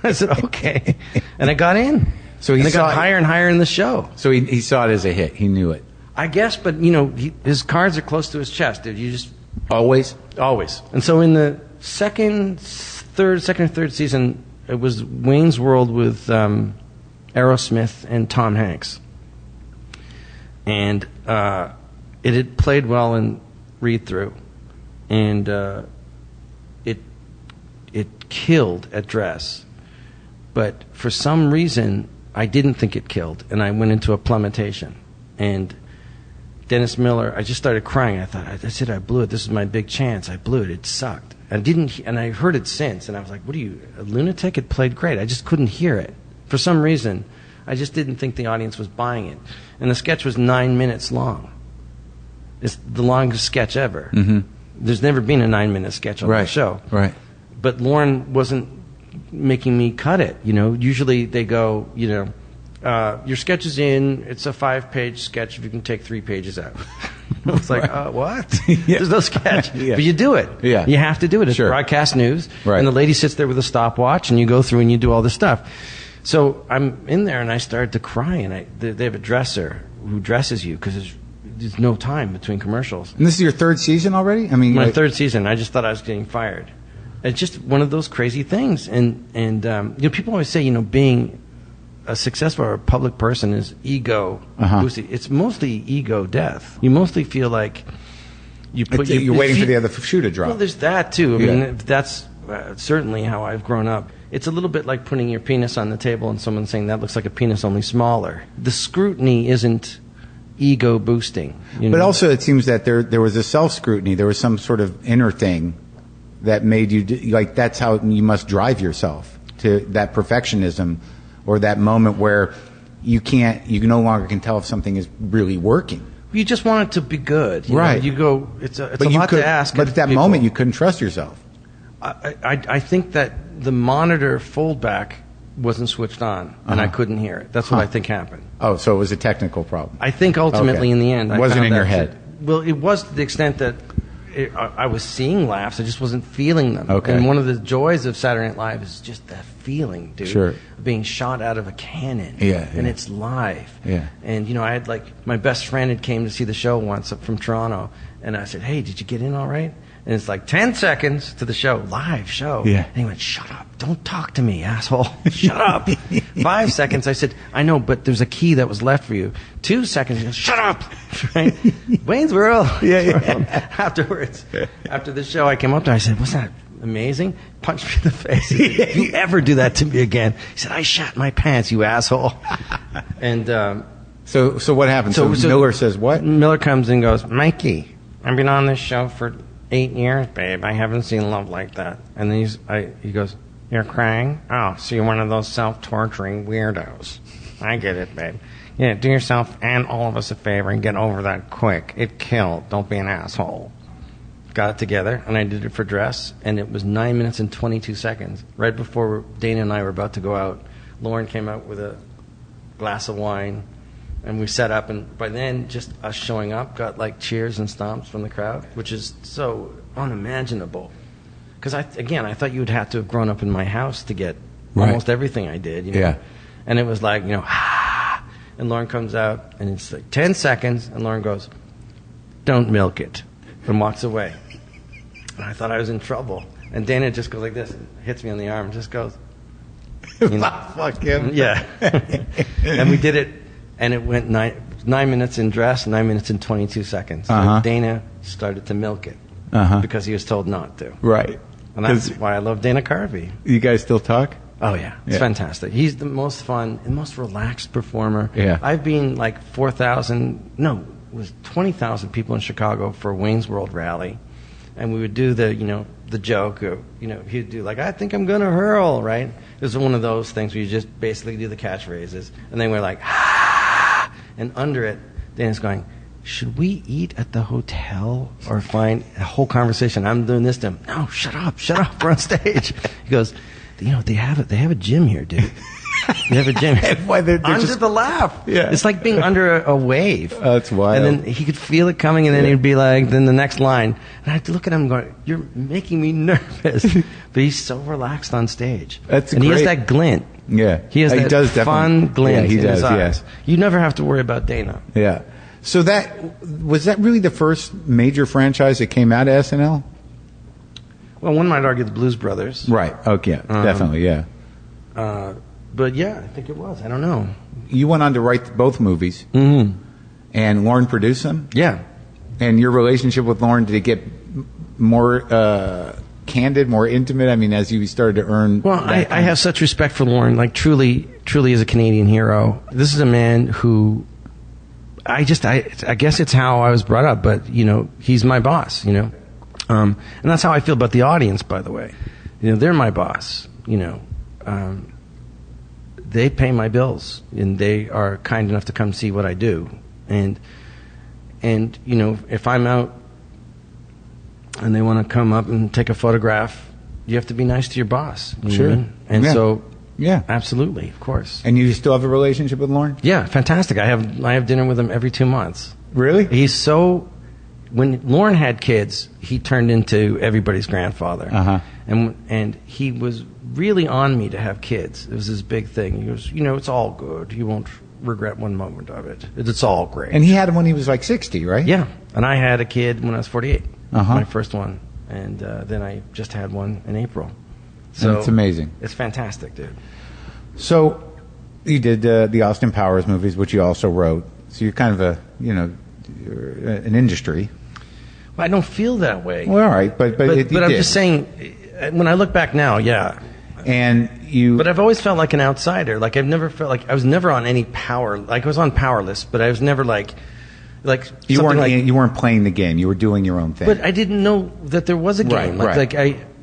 Speaker 2: I said, okay. And I got in.
Speaker 1: So he
Speaker 2: got higher and higher in the show.
Speaker 1: So he saw it as a hit. He knew it.
Speaker 2: I guess, but, his cards are close to his chest, dude. You just...
Speaker 1: Always?
Speaker 2: Always. And so in the second or third season, it was Wayne's World with Aerosmith and Tom Hanks. And it had played well in read-through. And it killed at dress. But for some reason, I didn't think it killed, and I went into a plummetation. And Dennis Miller, I just started crying. I said, I blew it. This is my big chance. I blew it. It sucked. And I heard it since, and I was like, what are you, a lunatic? It played great. I just couldn't hear it. For some reason, I just didn't think the audience was buying it. And the sketch was 9 minutes long. It's the longest sketch ever. Mm-hmm. There's never been a 9-minute sketch on the show.
Speaker 1: Right.
Speaker 2: But Lorne wasn't making me cut it. Usually they go, your sketch is in, it's a 5-page sketch if you can take 3 pages out. I was like, what? Yeah. There's no sketch. Yeah. But you do it. Yeah. You have to do it. It's broadcast news. Right. And the lady sits there with a stopwatch, and you go through and you do all this stuff. So I'm in there, and I started to cry, and they have a dresser who dresses you because there's no time between commercials.
Speaker 1: And this is your third season already? I mean,
Speaker 2: my third season. I just thought I was getting fired. It's just one of those crazy things. And people always say, being a successful or a public person is ego boosting. It's mostly ego death. You mostly feel like
Speaker 1: you're waiting for the other shoe to drop.
Speaker 2: Well, there's that too. I mean, that's certainly how I've grown up. It's a little bit like putting your penis on the table and someone saying that looks like a penis, only smaller. The scrutiny isn't ego boosting.
Speaker 1: But also it seems that there was a self-scrutiny. There was some sort of inner thing that made you, that's how you must drive yourself to that perfectionism, or that moment where you no longer can tell if something is really working.
Speaker 2: You just want it to be good.
Speaker 1: Right.
Speaker 2: You go, it's a lot to ask.
Speaker 1: But at that moment, you couldn't trust yourself.
Speaker 2: I think that the monitor foldback wasn't switched on, and I couldn't hear it. That's what I think happened.
Speaker 1: Oh, so it was a technical problem.
Speaker 2: I think ultimately in the end,
Speaker 1: it wasn't in your head.
Speaker 2: Well, it was to the extent that I was seeing laughs. I just wasn't feeling them.
Speaker 1: Okay.
Speaker 2: And one of the joys of Saturday Night Live is just that feeling, dude.
Speaker 1: Sure.
Speaker 2: Being shot out of a cannon.
Speaker 1: Yeah.
Speaker 2: And it's live.
Speaker 1: Yeah.
Speaker 2: And, I had my best friend had came to see the show once up from Toronto. And I said, hey, did you get in all right? And it's like 10 seconds to the show, live show.
Speaker 1: Yeah.
Speaker 2: And he went, shut up. Don't talk to me, asshole. Shut up. 5 seconds. I said, I know, but there's a key that was left for you. 2 seconds. He goes, shut up. Right? Wayne's World.
Speaker 1: Yeah.
Speaker 2: Afterwards, after the show, I came up to him. I said, wasn't that amazing? Punched me in the face. He said, if you ever do that to me again. He said, I shat my pants, you asshole. And
Speaker 1: So what happened? So Miller says what?
Speaker 2: Miller comes in and goes, Mikey, I've been on this show for 8 years, babe. I haven't seen love like that. And then he goes, you're crying? Oh, so you're one of those self-torturing weirdos. I get it, babe. Yeah, do yourself and all of us a favor and get over that quick. It killed. Don't be an asshole. Got it together, and I did it for dress, and it was 9 minutes and 22 seconds. Right before Dana and I were about to go out, Lorne came out with a glass of wine, and we set up, and by then, just us showing up got like cheers and stomps from the crowd, which is so unimaginable. Because I thought you would have to have grown up in my house to get almost everything I did. You know?
Speaker 1: Yeah.
Speaker 2: And it was like, and Lorne comes out, and it's like 10 seconds, and Lorne goes, don't milk it, and walks away. And I thought I was in trouble. And Dana just goes like this, and hits me on the arm, and just goes,
Speaker 1: fuck him.
Speaker 2: Yeah. And we did it, and it went 9 minutes in dress, 9 minutes and 22 seconds. So Dana started to milk it because he was told not to.
Speaker 1: Right.
Speaker 2: And that's why I love Dana Carvey.
Speaker 1: You guys still talk?
Speaker 2: Oh, yeah. It's fantastic. He's the most fun and most relaxed performer.
Speaker 1: Yeah.
Speaker 2: I've been like 20,000 people in Chicago for Wayne's World Rally. And we would do the joke of, he'd do like, I think I'm going to hurl, right? It was one of those things where you just basically do the catchphrases. And then we're like, and under it, Dana's going, should we eat at the hotel or find a whole conversation? I'm doing this to him. No, shut up, we're on stage. He goes, they have a gym here, dude. They have a gym.
Speaker 1: Why they're
Speaker 2: under
Speaker 1: just
Speaker 2: the laugh.
Speaker 1: Yeah.
Speaker 2: It's like being under a wave.
Speaker 1: That's wild.
Speaker 2: And then he could feel it coming, and then he'd be like, then the next line. And I had to look at him going, you're making me nervous. But he's so relaxed on stage.
Speaker 1: That's
Speaker 2: and
Speaker 1: great.
Speaker 2: he has that glint.
Speaker 1: Yeah.
Speaker 2: He has that
Speaker 1: does
Speaker 2: fun glint
Speaker 1: he
Speaker 2: in
Speaker 1: does,
Speaker 2: his eyes. You never have to worry about Dana.
Speaker 1: Yeah. So that really the first major franchise that came out of SNL?
Speaker 2: Well, one might argue the Blues Brothers.
Speaker 1: Right. Okay. Definitely. Yeah.
Speaker 2: But yeah, I think it was. I don't know.
Speaker 1: You went on to write both movies. Mm-hmm. And Lorne produced them?
Speaker 2: Yeah.
Speaker 1: And your relationship with Lorne, did it get more candid, more intimate? I mean, as you started to earn...
Speaker 2: Well, I have such respect for Lorne, like truly is a Canadian hero. This is a man who... I guess it's how I was brought up, but, he's my boss, and that's how I feel about the audience, by the way. They're my boss, they pay my bills, and they are kind enough to come see what I do. And if I'm out and they want to come up and take a photograph, you have to be nice to your boss.
Speaker 1: Sure.
Speaker 2: And so...
Speaker 1: Yeah,
Speaker 2: absolutely, of course.
Speaker 1: And you still have a relationship with Lorne?
Speaker 2: Yeah, fantastic. I have dinner with him every 2 months.
Speaker 1: Really?
Speaker 2: He's so... When Lorne had kids, he turned into everybody's grandfather. And he was really on me to have kids. It was his big thing. He goes, it's all good. You won't regret one moment of it. It's all great.
Speaker 1: And he had him when he was like 60, right?
Speaker 2: Yeah. And I had a kid when I was 48. My first one. And then I just had one in April. So
Speaker 1: it's amazing.
Speaker 2: It's fantastic, dude.
Speaker 1: So you did the Austin Powers movies, which you also wrote. So you're kind of you're an industry.
Speaker 2: Well, I don't feel that way.
Speaker 1: Well, all right, but
Speaker 2: I'm just saying, when I look back now, yeah.
Speaker 1: And you...
Speaker 2: But I've always felt like an outsider. Like I've never felt like I was never on any power. Like I was on Powerless, but I was never like
Speaker 1: you weren't playing the game. You were doing your own thing.
Speaker 2: But I didn't know that there was a game.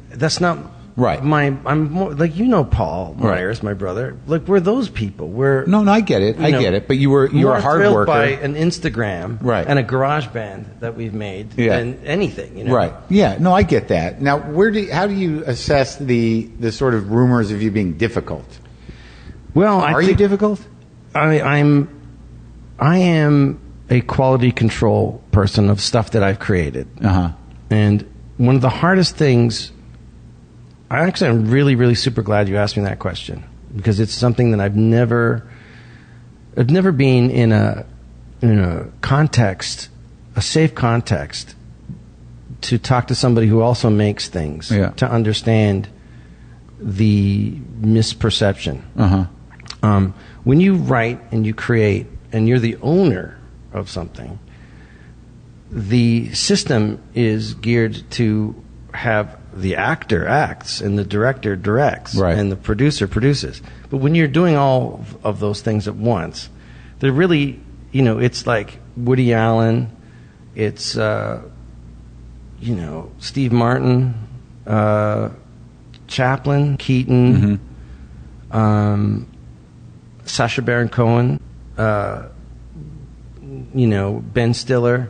Speaker 2: That's not
Speaker 1: right.
Speaker 2: I'm more like Paul Myers, my brother. Like we're those people. No,
Speaker 1: I get it. I get it. But you were a hard worker.
Speaker 2: By an Instagram,
Speaker 1: right.
Speaker 2: And a garage band that we've made, than anything.
Speaker 1: Right. Yeah. No, I get that. Now, how do you assess the sort of rumors of you being difficult?
Speaker 2: Well,
Speaker 1: are you difficult?
Speaker 2: I am a quality control person of stuff that I've created. And one of the hardest things, I'm really, really super glad you asked me that question, because it's something that I've never been in a context, a safe context, to talk to somebody who also makes things to understand the misperception. When you write and you create and you're the owner of something, the system is geared to have the actor acts and the director directs and the producer produces. But when you're doing all of those things at once, they're really, it's like Woody Allen, it's, Steve Martin, Chaplin, Keaton, Sacha Baron Cohen, Ben Stiller.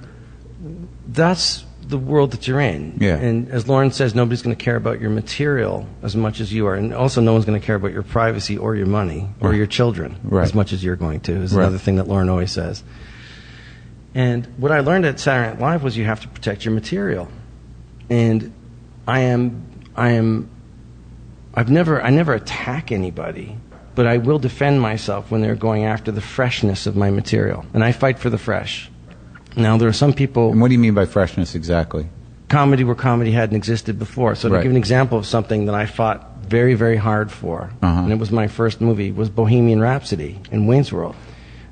Speaker 2: That's the world that you're in.
Speaker 1: Yeah.
Speaker 2: And as Lorne says, nobody's going to care about your material as much as you are. And also no one's going to care about your privacy or your money or your children as much as you're going to, is another thing that Lorne always says. And what I learned at Saturday Night Live was you have to protect your material. And I never attack anybody, but I will defend myself when they're going after the freshness of my material. And I fight for the fresh. Now, there are some people...
Speaker 1: And what do you mean by freshness exactly?
Speaker 2: Comedy where comedy hadn't existed before. So to give an example of something that I fought very, very hard for, and it was my first movie, was Bohemian Rhapsody in Wayne's World.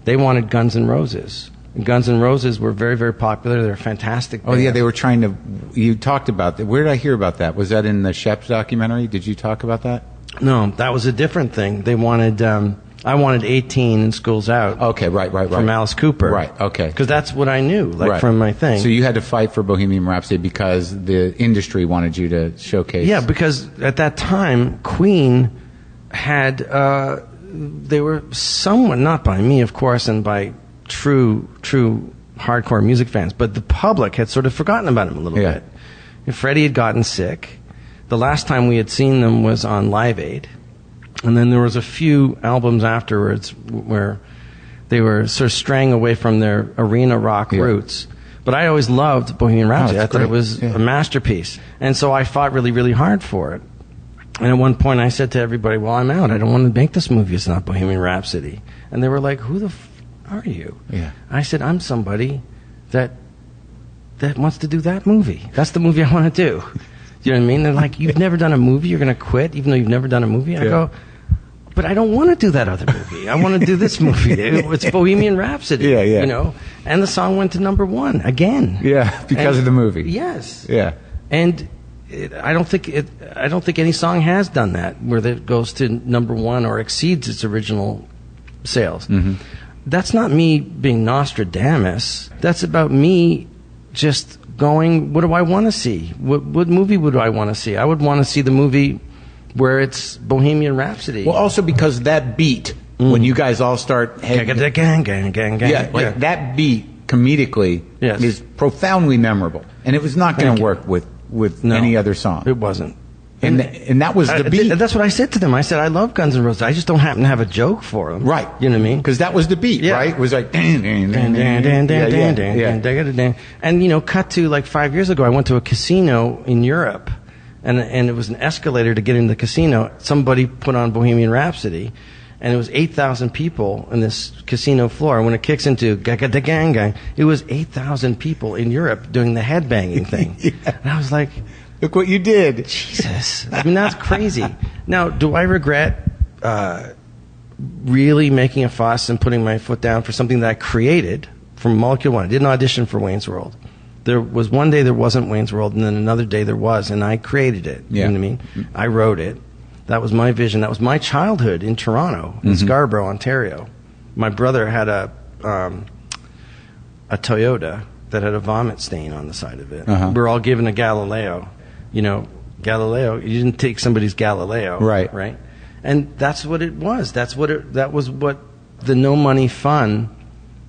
Speaker 2: They wanted Guns N' Roses. And Guns N' Roses were very, very popular. They're fantastic band.
Speaker 1: Oh, yeah, they were trying to... You talked about that. Where did I hear about that? Was that in the Shep documentary? Did you talk about that?
Speaker 2: No, that was a different thing. They wanted... I wanted 18 and School's Out.
Speaker 1: Okay, right.
Speaker 2: From Alice Cooper.
Speaker 1: Right, okay.
Speaker 2: Because that's what I knew, from my thing.
Speaker 1: So you had to fight for Bohemian Rhapsody because the industry wanted you to showcase... Yeah,
Speaker 2: because at that time, Queen had... they were somewhat, not by me, of course, and by true hardcore music fans, but the public had sort of forgotten about him a little bit. And Freddie had gotten sick. The last time we had seen them was on Live Aid. And then there was a few albums afterwards where they were sort of straying away from their arena rock roots. But I always loved Bohemian Rhapsody. I thought it was a masterpiece. And so I fought really, really hard for it. And at one point I said to everybody, well, I'm out. I don't want to make this movie. It's not Bohemian Rhapsody. And they were like, who the are you? I said, I'm somebody that wants to do that movie. That's the movie I want to do. You know what I mean? They're like, you've never done a movie? You're going to quit even though you've never done a movie? I go, but I don't want to do that other movie. I want to do this movie. It's Bohemian Rhapsody. You know? And the song went to #1 again.
Speaker 1: Because of the movie.
Speaker 2: Yes. And I don't think any song has done that where it goes to #1 or exceeds its original sales. That's not me being Nostradamus. That's about me just going, what do I want to see? What movie would I want to see? I would want to see the movie where it's Bohemian Rhapsody.
Speaker 1: Well, also because that beat, when you guys all start... that beat, comedically, is profoundly memorable. And it was not going to work with any other song.
Speaker 2: It wasn't.
Speaker 1: And that was the beat.
Speaker 2: That's what I said to them. I said, I love Guns N' Roses. I just don't happen to have a joke for them.
Speaker 1: Right.
Speaker 2: You know what I mean?
Speaker 1: Because that was the beat, right? It was like... And,
Speaker 2: cut to like 5 years ago, I went to a casino in Europe, and it was an escalator to get into the casino. Somebody put on Bohemian Rhapsody, and it was 8,000 people in this casino floor. And when it kicks into gang, it was 8,000 people in Europe doing the headbanging thing. And I was like...
Speaker 1: Look what you did.
Speaker 2: Jesus. I mean, that's crazy. Now, do I regret really making a fuss and putting my foot down for something that I created from Molecule 1? I didn't audition for Wayne's World. There was one day there wasn't Wayne's World, and then another day there was, and I created it. You know what I mean? I wrote it. That was my vision. That was my childhood in Toronto, in Scarborough, Ontario. My brother had a Toyota that had a vomit stain on the side of it. We were all given a Galileo. You know, Galileo, you didn't take somebody's Galileo. Right? And that's what it was. That was what the no money fun,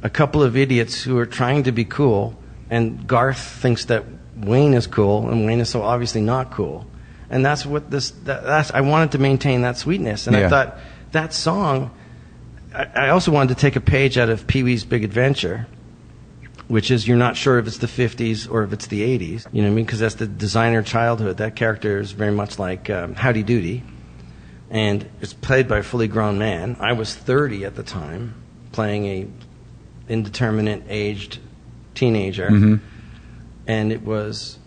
Speaker 2: a couple of idiots who are trying to be cool, and Garth thinks that Wayne is cool, and Wayne is so obviously not cool. And that's what I wanted to maintain that sweetness. And I thought, that song, I also wanted to take a page out of Pee-wee's Big Adventure, which is you're not sure if it's the 50s or if it's the 80s, you know what I mean? Because that's the designer childhood. That character is very much like Howdy Doody, and it's played by a fully grown man. I was 30 at the time, playing a indeterminate aged teenager, and it was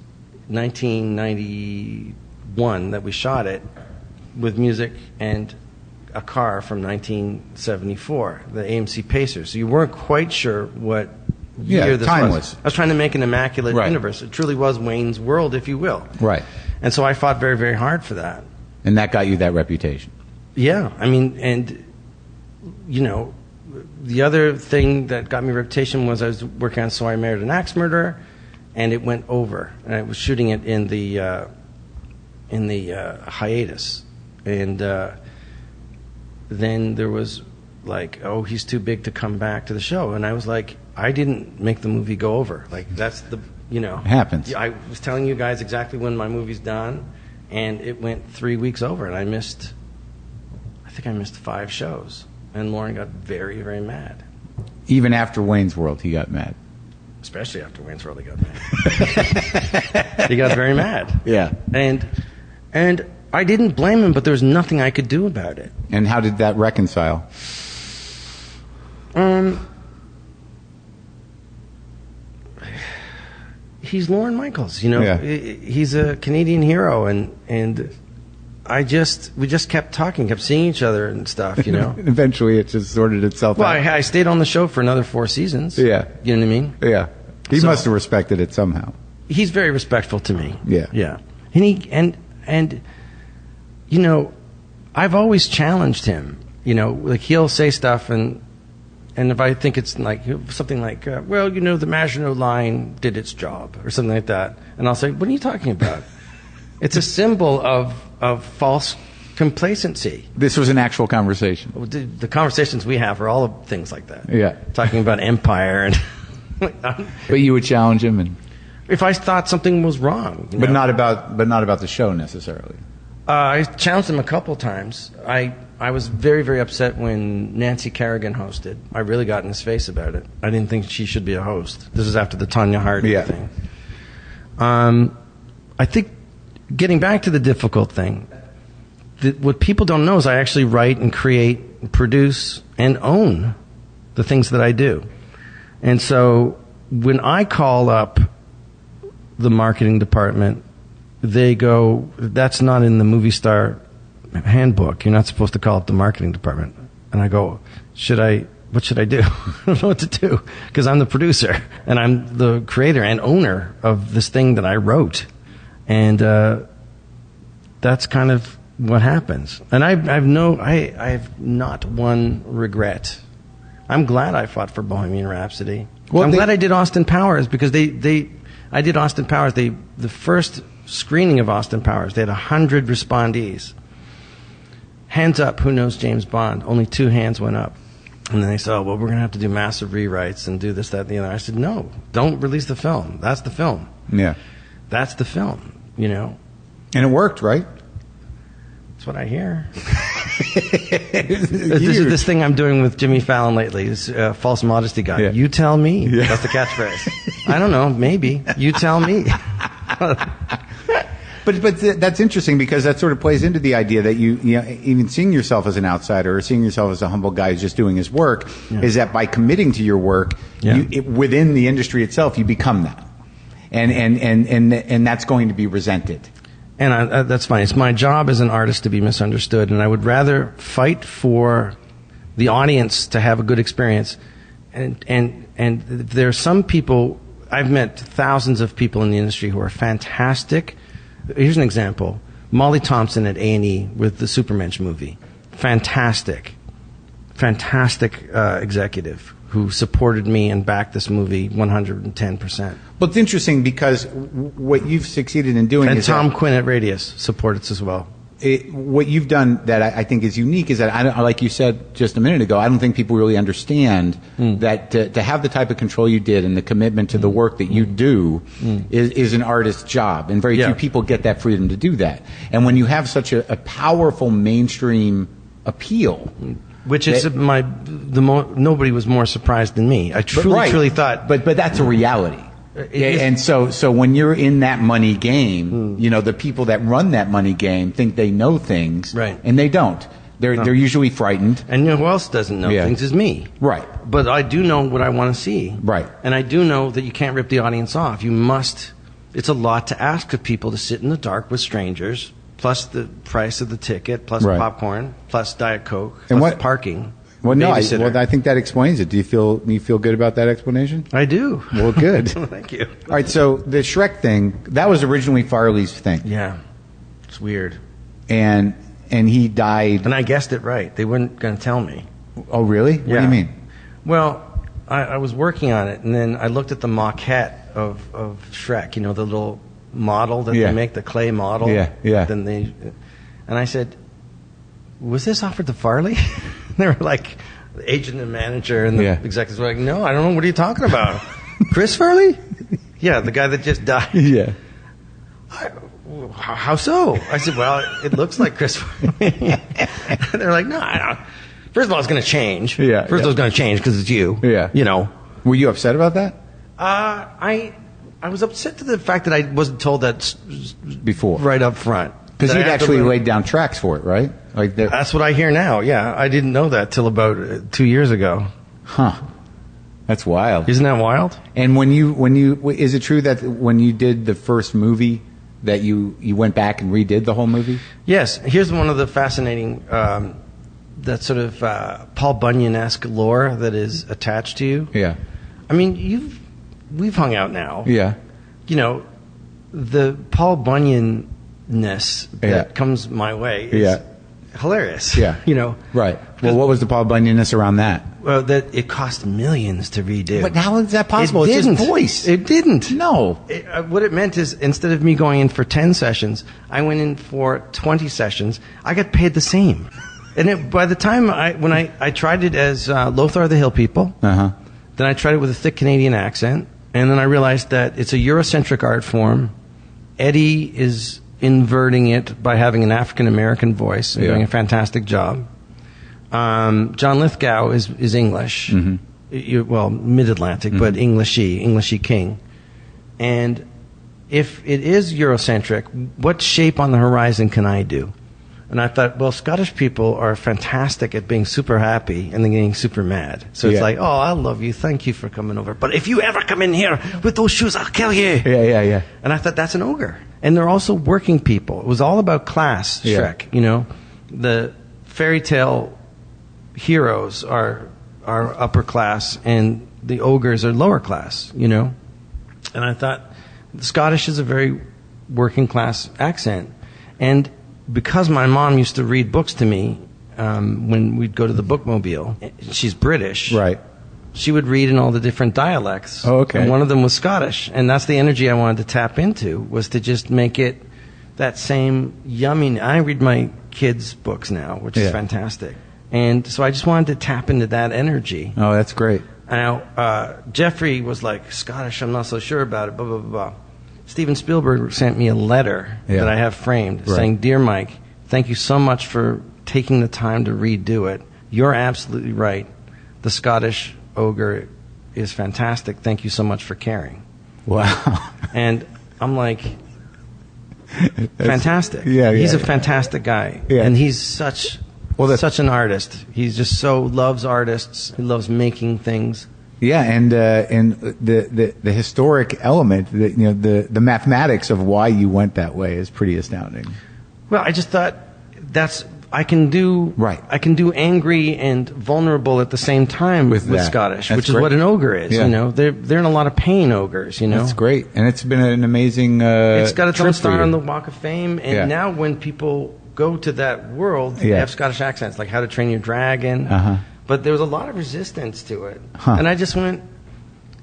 Speaker 2: 1991 that we shot it with music and a car from 1974, the AMC Pacers. So you weren't quite sure what year this
Speaker 1: timeless.
Speaker 2: was. I was trying to make an immaculate universe. It truly was Wayne's World, if you will.
Speaker 1: Right.
Speaker 2: And so I fought very, very hard for that.
Speaker 1: And that got you that reputation.
Speaker 2: Yeah. I mean, and, you know, the other thing that got me a reputation was I was working on So I Married an Axe Murderer, and it went over. And I was shooting it in the hiatus. And then there was like, oh, he's too big to come back to the show. And I was like, I didn't make the movie go over. Like, that's the, you know.
Speaker 1: It happens.
Speaker 2: I was telling you guys exactly when my movie's done, and it went 3 weeks over, and I think I missed 5 shows. And Lorne got very, very mad.
Speaker 1: Even after Wayne's World, he got mad.
Speaker 2: Especially after Wayne's World, he got mad. He got very mad.
Speaker 1: Yeah.
Speaker 2: And I didn't blame him, but there was nothing I could do about it.
Speaker 1: And how did that reconcile?
Speaker 2: He's Lorne Michaels, you know.
Speaker 1: Yeah.
Speaker 2: He's a Canadian hero, and we just kept talking, kept seeing each other and stuff, you know.
Speaker 1: Eventually, it just sorted itself
Speaker 2: Well,
Speaker 1: out.
Speaker 2: I stayed on the show for another 4 seasons.
Speaker 1: Yeah.
Speaker 2: You know what I mean?
Speaker 1: Yeah. He
Speaker 2: So-
Speaker 1: must have respected it somehow.
Speaker 2: He's very respectful to me.
Speaker 1: Yeah.
Speaker 2: Yeah. And you know, I've always challenged him. You know, like he'll say stuff, and if I think it's like something like, well, you know, the Maginot Line did its job, or something like that, and I'll say, what are you talking about? It's a symbol of false complacency.
Speaker 1: This was an actual conversation.
Speaker 2: The conversations we have are all of things like that.
Speaker 1: Yeah.
Speaker 2: Talking about empire and.
Speaker 1: But you would challenge him, and
Speaker 2: If I thought something was wrong, you
Speaker 1: but
Speaker 2: know?
Speaker 1: not about the show necessarily.
Speaker 2: I challenged him a couple times. I was very, very upset when Nancy Kerrigan hosted. I really got in his face about it. I didn't think she should be a host. This is after the Tanya Harding thing. I think, getting back to the difficult thing, what people don't know is I actually write and create, produce, and own the things that I do. And so when I call up the marketing department, they go, that's not in the movie star handbook. You're not supposed to call up the marketing department. And I go, what should I do? I don't know what to do, because I'm the producer and I'm the creator and owner of this thing that I wrote. And that's kind of what happens. And I have not one regret. I'm glad I fought for Bohemian Rhapsody. Well, I'm glad I did Austin Powers, because I did Austin Powers. The first screening of Austin Powers, they had 100 respondees. Hands up, who knows James Bond? Only 2 hands went up. And then they said, oh, well, we're going to have to do massive rewrites and do this, that, and the other. I said, no, don't release the film. That's the film.
Speaker 1: Yeah.
Speaker 2: That's the film, you know.
Speaker 1: And it worked, right?
Speaker 2: That's what I hear. This thing I'm doing with Jimmy Fallon lately, this false modesty guy.
Speaker 1: Yeah.
Speaker 2: You tell me. Yeah. That's the catchphrase. I don't know, maybe. You tell me.
Speaker 1: But that's interesting, because that sort of plays into the idea that you know, even seeing yourself as an outsider or seeing yourself as a humble guy who's just doing his work, is that by committing to your work, within the industry itself, you become that, and that's going to be resented.
Speaker 2: And that's fine. It's my job as an artist to be misunderstood, and I would rather fight for the audience to have a good experience. And there are some people, I've met thousands of people in the industry who are fantastic. Here's an example. Molly Thompson at A&E with the Supermensch movie. Fantastic executive who supported me and backed this movie 110%.
Speaker 1: Well, it's interesting, because what you've succeeded in doing
Speaker 2: and
Speaker 1: is
Speaker 2: Tom Quinn at Radius supported us as well.
Speaker 1: What you've done that I think is unique is that, like you said just a minute ago, I don't think people really understand that to have the type of control you did and the commitment to the work that you do is an artist's job, and very few people get that freedom to do that. And when you have such a powerful mainstream appeal,
Speaker 2: which is nobody was more surprised than me. I truly thought,
Speaker 1: but that's a reality. And so when you're in that money game, you know, the people that run that money game think they know things,
Speaker 2: right?
Speaker 1: And they don't. They're usually frightened.
Speaker 2: And you know who else doesn't know things is me.
Speaker 1: Right.
Speaker 2: But I do know what I want to see.
Speaker 1: Right.
Speaker 2: And I do know that you can't rip the audience off. You must it's a lot to ask of people to sit in the dark with strangers, plus the price of the ticket, plus popcorn, plus Diet Coke, plus parking.
Speaker 1: Well, no, I think that explains it. Do you feel good about that explanation?
Speaker 2: I do.
Speaker 1: Well, good.
Speaker 2: Thank you.
Speaker 1: All right, so the Shrek thing, that was originally Farley's thing.
Speaker 2: Yeah. It's weird.
Speaker 1: And he died.
Speaker 2: And I guessed it right. They weren't going to tell me.
Speaker 1: Oh, really?
Speaker 2: Yeah.
Speaker 1: What do you mean?
Speaker 2: Well, I was working on it, and then I looked at the maquette of Shrek, the little model that they make, the clay model.
Speaker 1: Yeah.
Speaker 2: And I said, was this offered to Farley? They were like, the agent and manager and the executives were like, no, I don't know. What are you talking about? Chris Farley? Yeah, the guy that just died.
Speaker 1: Yeah.
Speaker 2: How so? I said, well, it looks like Chris Farley. They're like, no, I don't. First of all, it's going to change.
Speaker 1: Yeah.
Speaker 2: First of all, it's going to change because it's you.
Speaker 1: Yeah. Were you upset about that?
Speaker 2: I was upset to the fact that I wasn't told that
Speaker 1: before,
Speaker 2: right up front.
Speaker 1: Because you'd actually laid down tracks for it, right?
Speaker 2: That's what I hear now. Yeah, I didn't know that till about 2 years ago.
Speaker 1: Huh. That's wild.
Speaker 2: Isn't that wild?
Speaker 1: And when you is it true that when you did the first movie that you went back and redid the whole movie?
Speaker 2: Yes. Here's one of the fascinating. That sort of Paul Bunyan-esque lore that is attached to you.
Speaker 1: Yeah.
Speaker 2: I mean, we've hung out now.
Speaker 1: Yeah.
Speaker 2: The Paul Bunyan-ness that comes my way is hilarious.
Speaker 1: Yeah. Right. Well, what was the Paul Bunyan-ness around that?
Speaker 2: Well, that it cost millions to redo.
Speaker 1: But how is that possible? It's just voice.
Speaker 2: It didn't.
Speaker 1: No.
Speaker 2: What it meant is instead of me going in for 10 sessions, I went in for 20 sessions. I got paid the same. And by the time when I tried it as Lothar the Hill People, then I tried it with a thick Canadian accent, and then I realized that it's a Eurocentric art form. Eddie is inverting it by having an African American voice and doing a fantastic job. John Lithgow is English, mid-Atlantic, but Englishy king. And if it is Eurocentric, what shape on the horizon can I do? And I thought, well, Scottish people are fantastic at being super happy and then getting super mad. So it's like, oh, I love you. Thank you for coming over. But if you ever come in here with those shoes, I'll kill you.
Speaker 1: Yeah.
Speaker 2: And I thought, that's an ogre. And they're also working people. It was all about class, Shrek. The fairy tale heroes are upper class and the ogres are lower class, And I thought, Scottish is a very working class accent. And because my mom used to read books to me when we'd go to the bookmobile, she's British.
Speaker 1: Right.
Speaker 2: She would read in all the different dialects.
Speaker 1: Oh, okay.
Speaker 2: And one of them was Scottish. And that's the energy I wanted to tap into, was to just make it that same yummy. I read my kids' books now, which is fantastic. And so I just wanted to tap into that energy.
Speaker 1: Oh, that's great.
Speaker 2: Now, Jeffrey was like, Scottish, I'm not so sure about it, blah, blah, blah, blah. Steven Spielberg sent me a letter that I have framed saying, Dear Mike, thank you so much for taking the time to redo it. You're absolutely right. The Scottish ogre is fantastic. Thank you so much for caring.
Speaker 1: Wow.
Speaker 2: And I'm like, fantastic. He's a fantastic guy. Yeah. And he's such an artist. He's just loves artists. He loves making things.
Speaker 1: Yeah, and the historic element, the mathematics of why you went that way is pretty astounding.
Speaker 2: Well, I just thought I can do angry and vulnerable at the same time with Scottish, which is what an ogre is.
Speaker 1: Yeah.
Speaker 2: They're in a lot of pain, ogres.
Speaker 1: That's great, and it's been an amazing.
Speaker 2: It's got its own star on the Walk of Fame, and now when people go to that world, they have Scottish accents, like How to Train Your Dragon. But there was a lot of resistance to it, and I just went,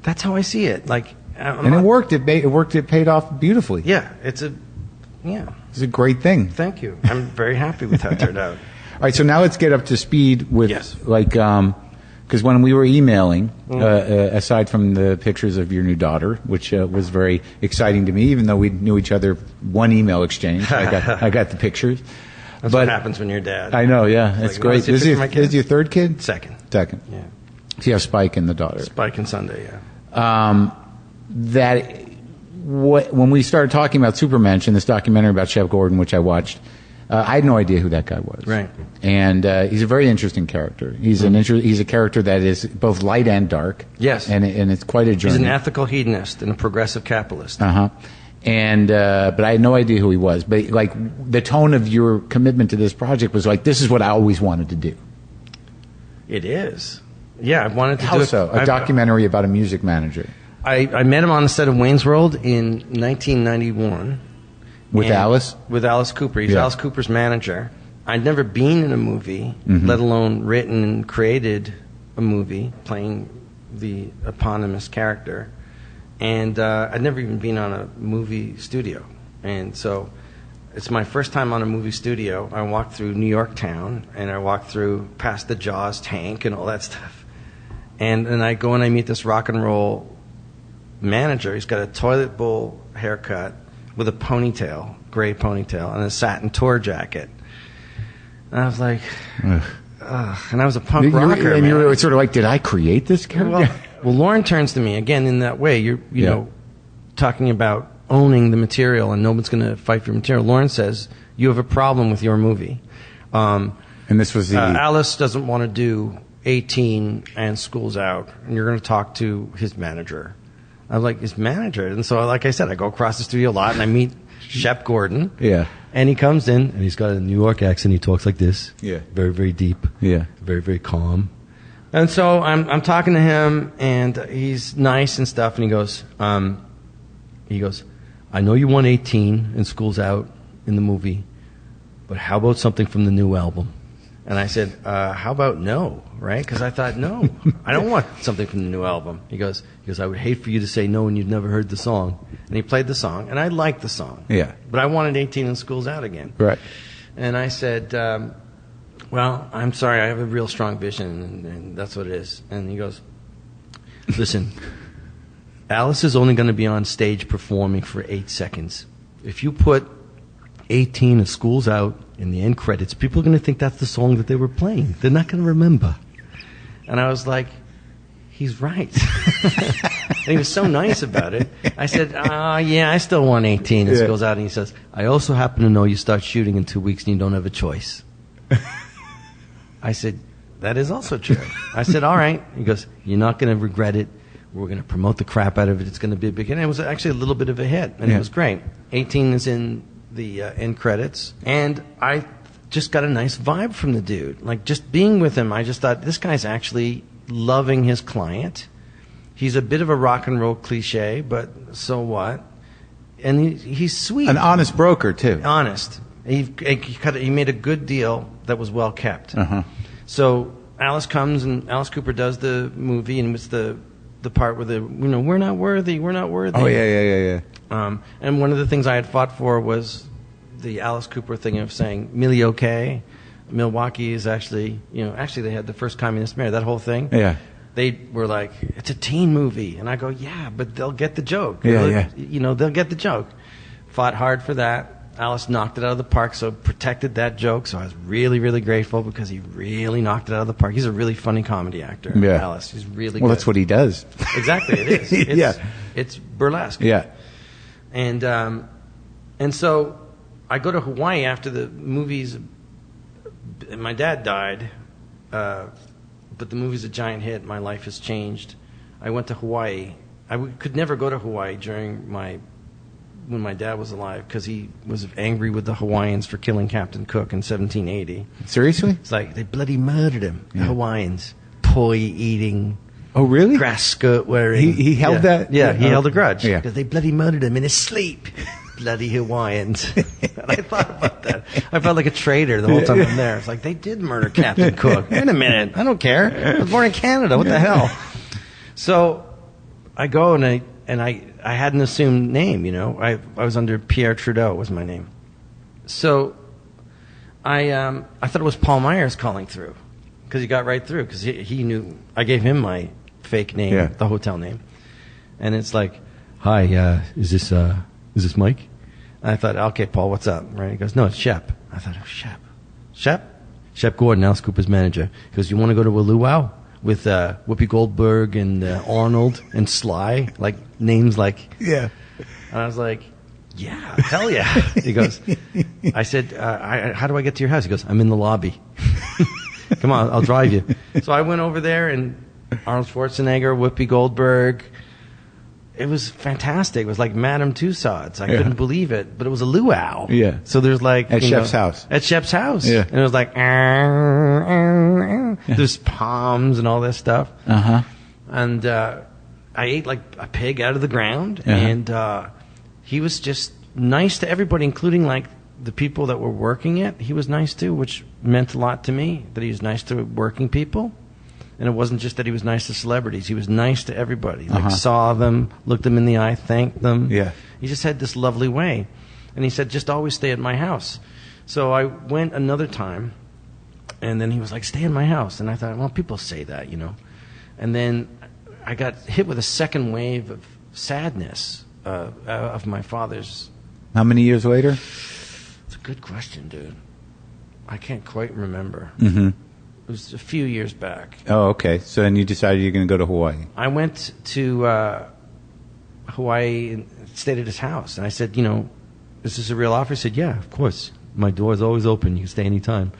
Speaker 2: "That's how I see it."
Speaker 1: And it worked. It worked. It paid off beautifully.
Speaker 2: Yeah, it's a
Speaker 1: great thing.
Speaker 2: Thank you. I'm very happy with how it turned out.
Speaker 1: All right, so now let's get up to speed with because when we were emailing, aside from the pictures of your new daughter, which was very exciting to me, even though we knew each other one email exchange, I got the pictures.
Speaker 2: That's what happens when you're dad.
Speaker 1: I know, yeah. It's great. Is your third kid?
Speaker 2: Second.
Speaker 1: Yeah. So you have Spike and the daughter.
Speaker 2: Spike and Sunday, yeah.
Speaker 1: When we started talking about Supermensch and this documentary about Shep Gordon, which I watched, I had no idea who that guy was.
Speaker 2: Right.
Speaker 1: And he's a very interesting character. He's a character that is both light and dark.
Speaker 2: Yes.
Speaker 1: And it's quite a journey.
Speaker 2: He's an ethical hedonist and a progressive capitalist.
Speaker 1: And but I had no idea who he was. But like the tone of your commitment to this project was like, this is what I always wanted to do.
Speaker 2: It is. Yeah, I wanted to
Speaker 1: How
Speaker 2: do
Speaker 1: so? A documentary about a music manager.
Speaker 2: I met him on the set of Wayne's World in 1991.
Speaker 1: With Alice?
Speaker 2: With Alice Cooper. He's Alice Cooper's manager. I'd never been in a movie, let alone written and created a movie playing the eponymous character. And I'd never even been on a movie studio. And so it's my first time on a movie studio. I walked through New York town, and I walked through past the Jaws tank and all that stuff. And then I go and I meet this rock and roll manager. He's got a toilet bowl haircut with a ponytail, gray ponytail, and a satin tour jacket. And I was like, ugh. And I was a punk rocker.
Speaker 1: And you were sort of like, did I create this character?
Speaker 2: Well, Lorne turns to me again in that way. You know, talking about owning the material and nobody's going to fight for your material. Lorne says, you have a problem with your movie.
Speaker 1: And this was the...
Speaker 2: Alice doesn't want to do 18 and School's Out, and you're going to talk to his manager. I was like, his manager? And so, like I said, I go across the studio a lot, and I meet Shep Gordon.
Speaker 1: Yeah.
Speaker 2: And he comes in, and he's got a New York accent. He talks like this.
Speaker 1: Yeah.
Speaker 2: Very, very deep.
Speaker 1: Yeah.
Speaker 2: Very, very calm. And so I'm talking to him, and he's nice and stuff, and he goes, I know you want 18 and School's Out in the movie, but how about something from the new album? And I said, how about no, right? Because I thought, no, I don't want something from the new album. He goes, I would hate for you to say no and you'd never heard the song. And he played the song, and I liked the song.
Speaker 1: Yeah.
Speaker 2: But I wanted 18 and School's Out again.
Speaker 1: Right.
Speaker 2: And I said, well, I'm sorry, I have a real strong vision, and that's what it is. And he goes, listen, Alice is only going to be on stage performing for 8 seconds. If you put 18 and School's Out in the end credits, people are going to think that's the song that they were playing. They're not going to remember. And I was like, he's right. And he was so nice about it. I said, yeah, I still want 18 and School's Out. And he says, I also happen to know you start shooting in 2 weeks and you don't have a choice. I said, that is also true. I said, all right. He goes, you're not going to regret it. We're going to promote the crap out of it. It's going to be a big hit. And it was actually a little bit of a hit, and it was great. 18 is in the end credits, and I just got a nice vibe from the dude. Like, just being with him, I just thought, this guy's actually loving his client. He's a bit of a rock and roll cliche, but so what? And he's sweet.
Speaker 1: An honest broker, too.
Speaker 2: Honest. He made a good deal that was well kept. So Alice comes, and Alice Cooper does the movie, and it's the part where we're not worthy. Oh,
Speaker 1: yeah.
Speaker 2: And one of the things I had fought for was the Alice Cooper thing of saying, Milwaukee. Milwaukee is actually they had the first communist mayor, that whole thing.
Speaker 1: Yeah.
Speaker 2: They were like, it's a teen movie. And I go, yeah, but they'll get the joke.
Speaker 1: Yeah.
Speaker 2: They'll get the joke. Fought hard for that. Alice knocked it out of the park, so protected that joke. So I was really, really grateful because he really knocked it out of the park. He's a really funny comedy actor, Alice. He's really good.
Speaker 1: Well, that's what he does.
Speaker 2: Exactly, it is. It's burlesque.
Speaker 1: Yeah.
Speaker 2: And so I go to Hawaii after the movies. My dad died, but the movie's a giant hit. My life has changed. I went to Hawaii. I could never go to Hawaii when my dad was alive because he was angry with the Hawaiians for killing Captain Cook in 1780.
Speaker 1: Seriously?
Speaker 2: It's like they bloody murdered him. The Hawaiians, poi eating.
Speaker 1: Oh, really?
Speaker 2: Grass skirt wearing.
Speaker 1: He held that?
Speaker 2: Yeah, he held a grudge.
Speaker 1: Yeah.
Speaker 2: Because they bloody murdered him in his sleep. Bloody Hawaiians. And I thought about that. I felt like a traitor the whole time I'm there. It's like, they did murder Captain Cook. Wait a minute. I don't care. I was born in Canada. What the hell? So I go and I had an assumed name, I was under Pierre Trudeau was my name. So I thought it was Paul Myers calling through because he got right through because he knew. I gave him my fake name, the hotel name. And it's like, hi, is this Mike? And I thought, okay, Paul, what's up? Right? He goes, no, it's Shep. I thought, oh, Shep? Shep Gordon, Alice Cooper's manager. He goes, you want to go to a luau with Whoopi Goldberg and Arnold and Sly? Like, names like...
Speaker 1: Yeah.
Speaker 2: And I was like, yeah, hell yeah. He goes, I said, how do I get to your house? He goes, I'm in the lobby. Come on, I'll drive you. So I went over there, and Arnold Schwarzenegger, Whoopi Goldberg, it was fantastic. It was like Madame Tussauds. I couldn't believe it, but it was a luau.
Speaker 1: Yeah.
Speaker 2: So there's like
Speaker 1: at Shep's house.
Speaker 2: At Shep's house.
Speaker 1: Yeah.
Speaker 2: And it was like there's palms and all this stuff. And I ate like a pig out of the ground, and he was just nice to everybody, including like the people that were working it. He was nice too, which meant a lot to me, that he was nice to working people. And it wasn't just that he was nice to celebrities. He was nice to everybody. Like saw them, looked them in the eye, thanked them.
Speaker 1: Yeah.
Speaker 2: He just had this lovely way. And he said, just always stay at my house. So I went another time, and then he was like, stay in my house. And I thought, well, people say that, you know. And then I got hit with a second wave of sadness of my father's.
Speaker 1: How many years later?
Speaker 2: It's a good question, dude. I can't quite remember. It was a few years back.
Speaker 1: Oh, okay. So then you decided you're going to go to Hawaii.
Speaker 2: I went to Hawaii and stayed at his house. And I said, you know, is this a real offer? He said, yeah, of course. My door's always open. You can stay anytime.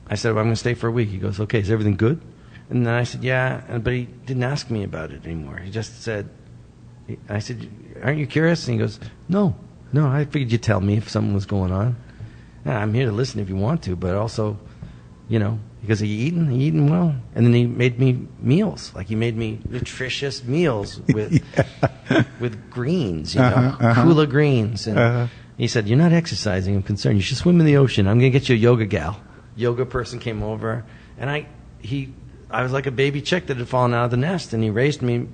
Speaker 2: I said, well, I'm going to stay for a week. He goes, okay, is everything good? And then I said, yeah. But he didn't ask me about it anymore. He just said, I said, aren't you curious? And he goes, no, I figured you'd tell me if something was going on. I'm here to listen if you want to, but also, you know, because he eating well. And then he made me meals. Like he made me nutritious meals with with greens, you know, Kula greens. And he said, you're not exercising, I'm concerned. You should swim in the ocean. I'm going to get you a yoga gal. Yoga person came over, and I was like a baby chick that had fallen out of the nest, and he raised me,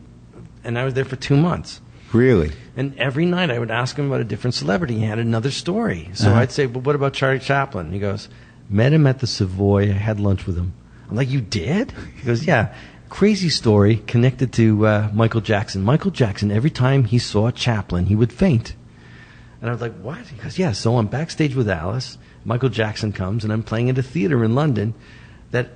Speaker 2: and I was there for 2 months.
Speaker 1: Really?
Speaker 2: And every night I would ask him about a different celebrity. He had another story. So I'd say, well, what about Charlie Chaplin? He goes, met him at the Savoy. I had lunch with him. I'm like, you did? He goes, yeah. Crazy story connected to Michael Jackson. Michael Jackson, every time he saw Chaplin, he would faint. And I was like, what? He goes, yeah. So I'm backstage with Alice. Michael Jackson comes, and I'm playing at a theater in London that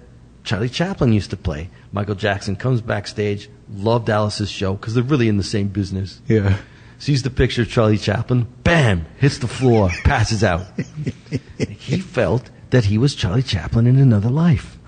Speaker 2: Charlie Chaplin used to play. Michael Jackson comes backstage, loved Alice's show, because they're really in the same business.
Speaker 1: Yeah.
Speaker 2: Sees the picture of Charlie Chaplin, bam, hits the floor, passes out. He felt that he was Charlie Chaplin in another life.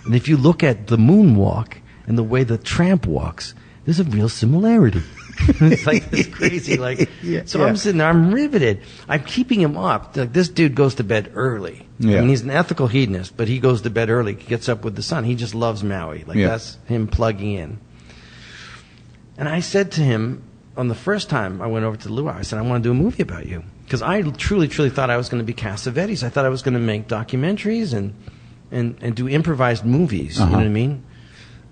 Speaker 2: And if you look at the moonwalk and the way the tramp walks, there's a real similarity. It's like this crazy, like. So I'm sitting there, I'm riveted. I'm keeping him up. Like, this dude goes to bed early.
Speaker 1: Yeah.
Speaker 2: I mean, he's an ethical hedonist, but he goes to bed early. He gets up with the sun. He just loves Maui. Like, that's him plugging in. And I said to him on the first time I went over to the luau, I said, I want to do a movie about you. Because I truly thought I was going to be Cassavetes. I thought I was going to make documentaries and do improvised movies. You know what I mean?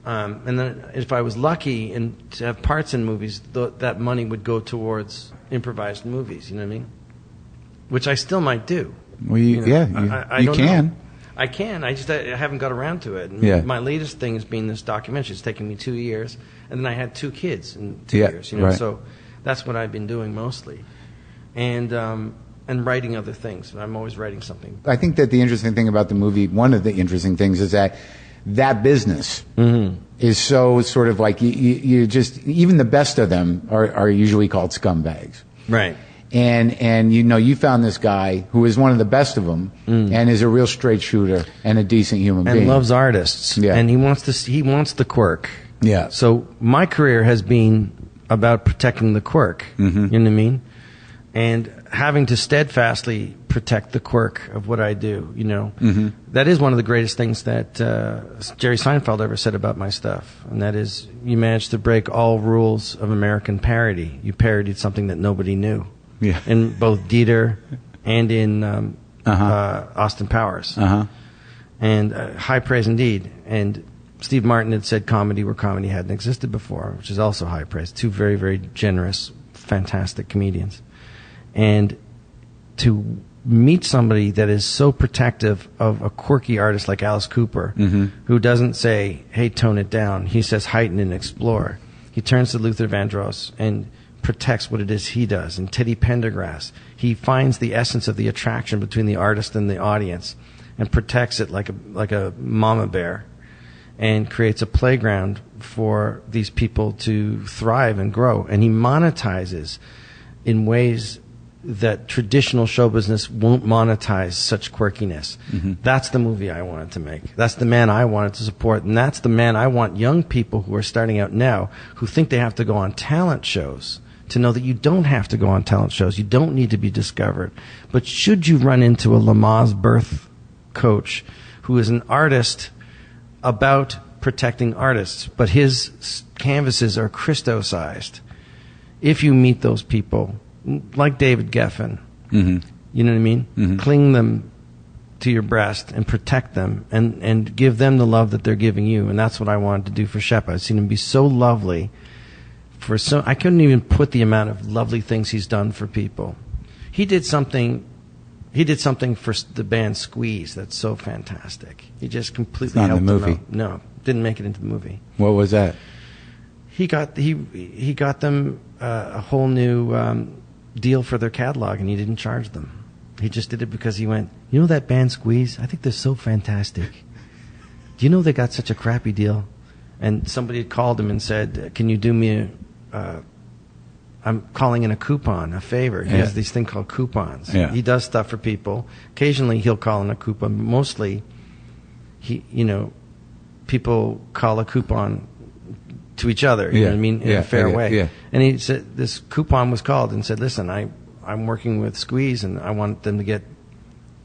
Speaker 2: And then if I was lucky and to have parts in movies, that money would go towards improvised movies. You know what I mean? Which I still might do.
Speaker 1: Well, you
Speaker 2: don't
Speaker 1: can.
Speaker 2: know. I can. I haven't got around to it.
Speaker 1: Yeah.
Speaker 2: My latest thing has been this documentary. It's taken me 2 years, and then I had 2 kids in 2 years. You know, so that's what I've been doing mostly, and writing other things. I'm always writing something.
Speaker 1: I think that the interesting thing about the movie, one of the interesting things, is that business is so sort of like you just, even the best of them are usually called scumbags.
Speaker 2: Right.
Speaker 1: And you know, you found this guy who is one of the best of them and is a real straight shooter and a decent human being.
Speaker 2: And loves artists.
Speaker 1: Yeah.
Speaker 2: And he wants the quirk.
Speaker 1: Yeah.
Speaker 2: So my career has been about protecting the quirk. You know what I mean? And having to steadfastly protect the quirk of what I do, you know. That is one of the greatest things that Jerry Seinfeld ever said about my stuff. And that is, you managed to break all rules of American parody. You parodied something that nobody knew.
Speaker 1: Yeah.
Speaker 2: In both Dieter and in Austin Powers. And high praise indeed. And Steve Martin had said comedy where comedy hadn't existed before, which is also high praise. 2 very, very generous, fantastic comedians. And to meet somebody that is so protective of a quirky artist like Alice Cooper, who doesn't say, hey, tone it down. He says, heighten and explore. He turns to Luther Vandross and protects what it is he does. And Teddy Pendergrass, he finds the essence of the attraction between the artist and the audience and protects it like a mama bear, and creates a playground for these people to thrive and grow. And he monetizes in ways that traditional show business won't monetize such quirkiness.
Speaker 1: Mm-hmm.
Speaker 2: That's the movie I wanted to make. That's the man I wanted to support. And that's the man I want young people who are starting out now, who think they have to go on talent shows, to know that you don't have to go on talent shows. You don't need to be discovered. But should you run into a Lamaze birth coach who is an artist about protecting artists, but his canvases are Christo-sized, if you meet those people, like David Geffen,
Speaker 1: Mm-hmm.
Speaker 2: you know what I mean?
Speaker 1: Mm-hmm.
Speaker 2: Cling them to your breast and protect them and give them the love that they're giving you. And that's what I wanted to do for Shep. I've seen him be so lovely. I couldn't even put the amount of lovely things he's done for people. He did something for the band Squeeze that's so fantastic. He just completely helped them out. No, didn't make it into the movie.
Speaker 1: What was that?
Speaker 2: He got them a whole new deal for their catalog, and he didn't charge them. He just did it because he went, you know that band Squeeze? I think they're so fantastic. Do you know they got such a crappy deal? And somebody had called him and said, can you do me I'm calling in a coupon, a favor. He has this thing called coupons.
Speaker 1: Yeah.
Speaker 2: He does stuff for people. Occasionally he'll call in a coupon, but mostly people call a coupon to each other, you know what I mean, in a fair way. Yeah. And he said this coupon was called and said, listen, I'm working with Squeeze and I want them to get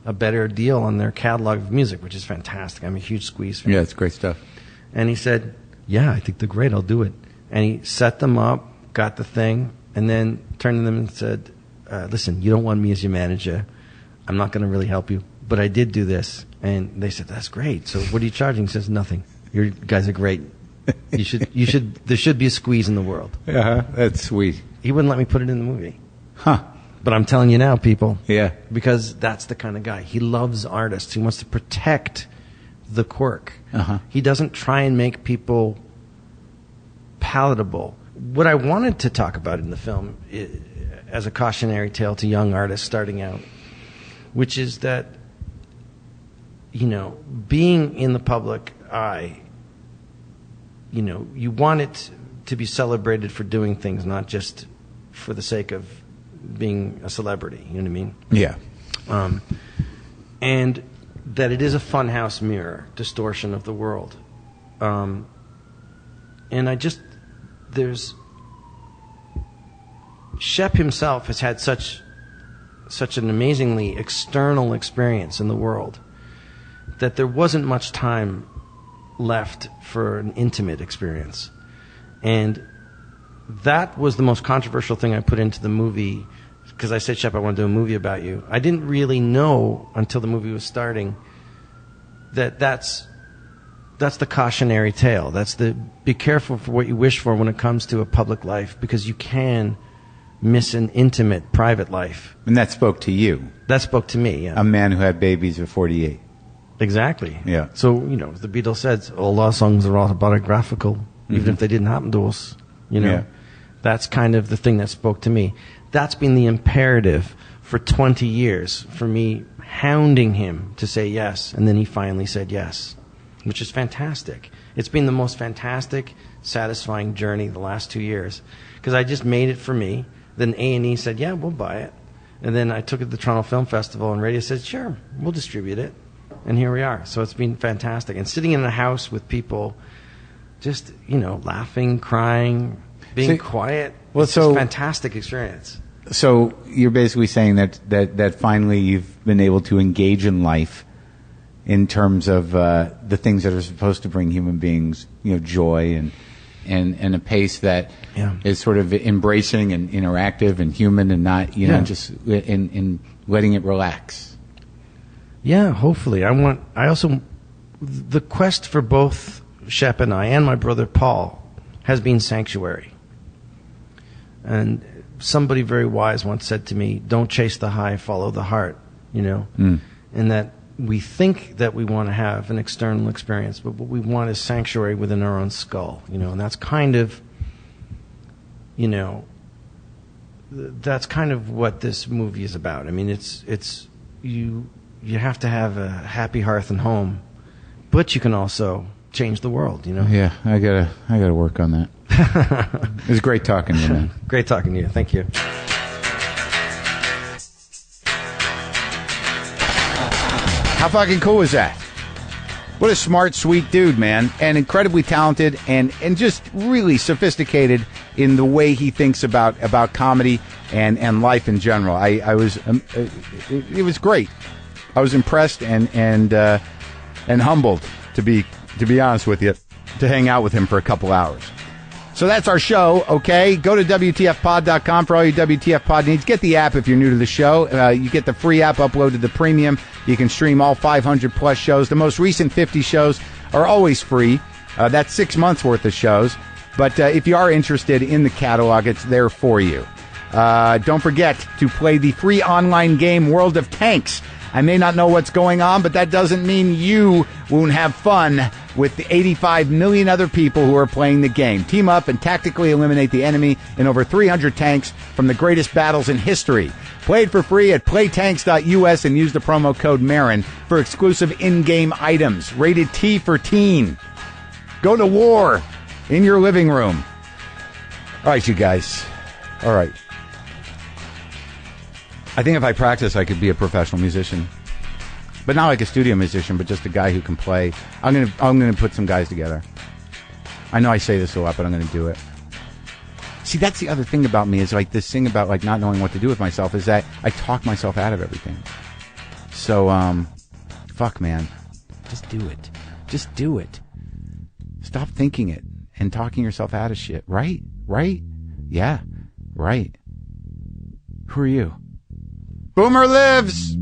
Speaker 2: a better deal on their catalog of music, which is fantastic. I'm a huge Squeeze fan.
Speaker 1: Yeah, it's great stuff.
Speaker 2: And he said, yeah, I think they're great. I'll do it. And he set them up, got the thing, and then turned to them and said, listen, you don't want me as your manager. I'm not going to really help you, but I did do this. And they said, that's great. So what are you charging? He says, nothing. You guys are great. There should be a Squeeze in the world.
Speaker 1: Yeah, that's sweet.
Speaker 2: He wouldn't let me put it in the movie.
Speaker 1: Huh.
Speaker 2: But I'm telling you now, people.
Speaker 1: Yeah.
Speaker 2: Because that's the kind of guy. He loves artists. He wants to protect the quirk.
Speaker 1: Uh-huh.
Speaker 2: He doesn't try and make people palatable. What I wanted to talk about in the film as a cautionary tale to young artists starting out, which is that, being in the public eye, you want it to be celebrated for doing things, not just for the sake of being a celebrity. You know what I mean?
Speaker 1: Yeah.
Speaker 2: And that it is a funhouse mirror distortion of the world. And Shep himself has had such an amazingly external experience in the world that there wasn't much time left for an intimate experience. And that was the most controversial thing I put into the movie, because I said, Shep, I want to do a movie about you. I didn't really know until the movie was starting that's the cautionary tale. That's the be careful for what you wish for when it comes to a public life, because you can miss an intimate, private life.
Speaker 1: And that spoke to you.
Speaker 2: That spoke to me, yeah.
Speaker 1: A man who had babies at 48.
Speaker 2: Exactly.
Speaker 1: Yeah.
Speaker 2: So, as the Beatles said, all our songs are autobiographical, even if they didn't happen to us.
Speaker 1: Yeah.
Speaker 2: That's kind of the thing that spoke to me. That's been the imperative for 20 years, for me hounding him to say yes, and then he finally said yes, which is fantastic. It's been the most fantastic, satisfying journey the last 2 years, because I just made it for me. Then A&E said, yeah, we'll buy it. And then I took it to the Toronto Film Festival, and radio said, sure, we'll distribute it. And here we are. So it's been fantastic. And sitting in a house with people, just, laughing, crying, being quiet.
Speaker 1: Well,
Speaker 2: it's a fantastic experience.
Speaker 1: So you're basically saying that finally you've been able to engage in life in terms of the things that are supposed to bring human beings, joy and a pace that is sort of embracing and interactive and human and not, just in letting it relax.
Speaker 2: Yeah, hopefully. The quest for both Shep and I and my brother Paul has been sanctuary. And somebody very wise once said to me, don't chase the high, follow the heart, And that we think that we want to have an external experience, but what we want is sanctuary within our own skull, and that's kind of, that's kind of what this movie is about. I mean, it's you have to have a happy hearth and home, but you can also change the world,
Speaker 1: Yeah, I gotta work on that. It was great talking to you, man.
Speaker 2: Great talking to you. Thank you.
Speaker 1: How fucking cool is that? What a smart, sweet dude, man. And incredibly talented and just really sophisticated in the way he thinks about comedy and life in general. I was it was great. I was impressed and humbled, to be honest with you, to hang out with him for a couple hours. So that's our show, okay? Go to WTFpod.com for all your WTF pod needs. Get the app if you're new to the show. You get the free app uploaded to premium. You can stream all 500-plus shows. The most recent 50 shows are always free. That's 6 months' worth of shows. But if you are interested in the catalog, it's there for you. Don't forget to play the free online game World of Tanks. I may not know what's going on, but that doesn't mean you won't have fun with the 85 million other people who are playing the game. Team up and tactically eliminate the enemy in over 300 tanks from the greatest battles in history. Play it for free at playtanks.us and use the promo code Maron for exclusive in-game items. Rated T for teen. Go to war in your living room. All right, you guys. All right. I think if I practice, I could be a professional musician. But not like a studio musician, but just a guy who can play. I'm gonna put some guys together. I know I say this a lot, but I'm gonna do it. See, that's the other thing about me, is like this thing about like not knowing what to do with myself, is that I talk myself out of everything. So, fuck, man. Just do it. Just do it. Stop thinking it and talking yourself out of shit. Right? Right? Yeah. Right. Who are you? Boomer lives!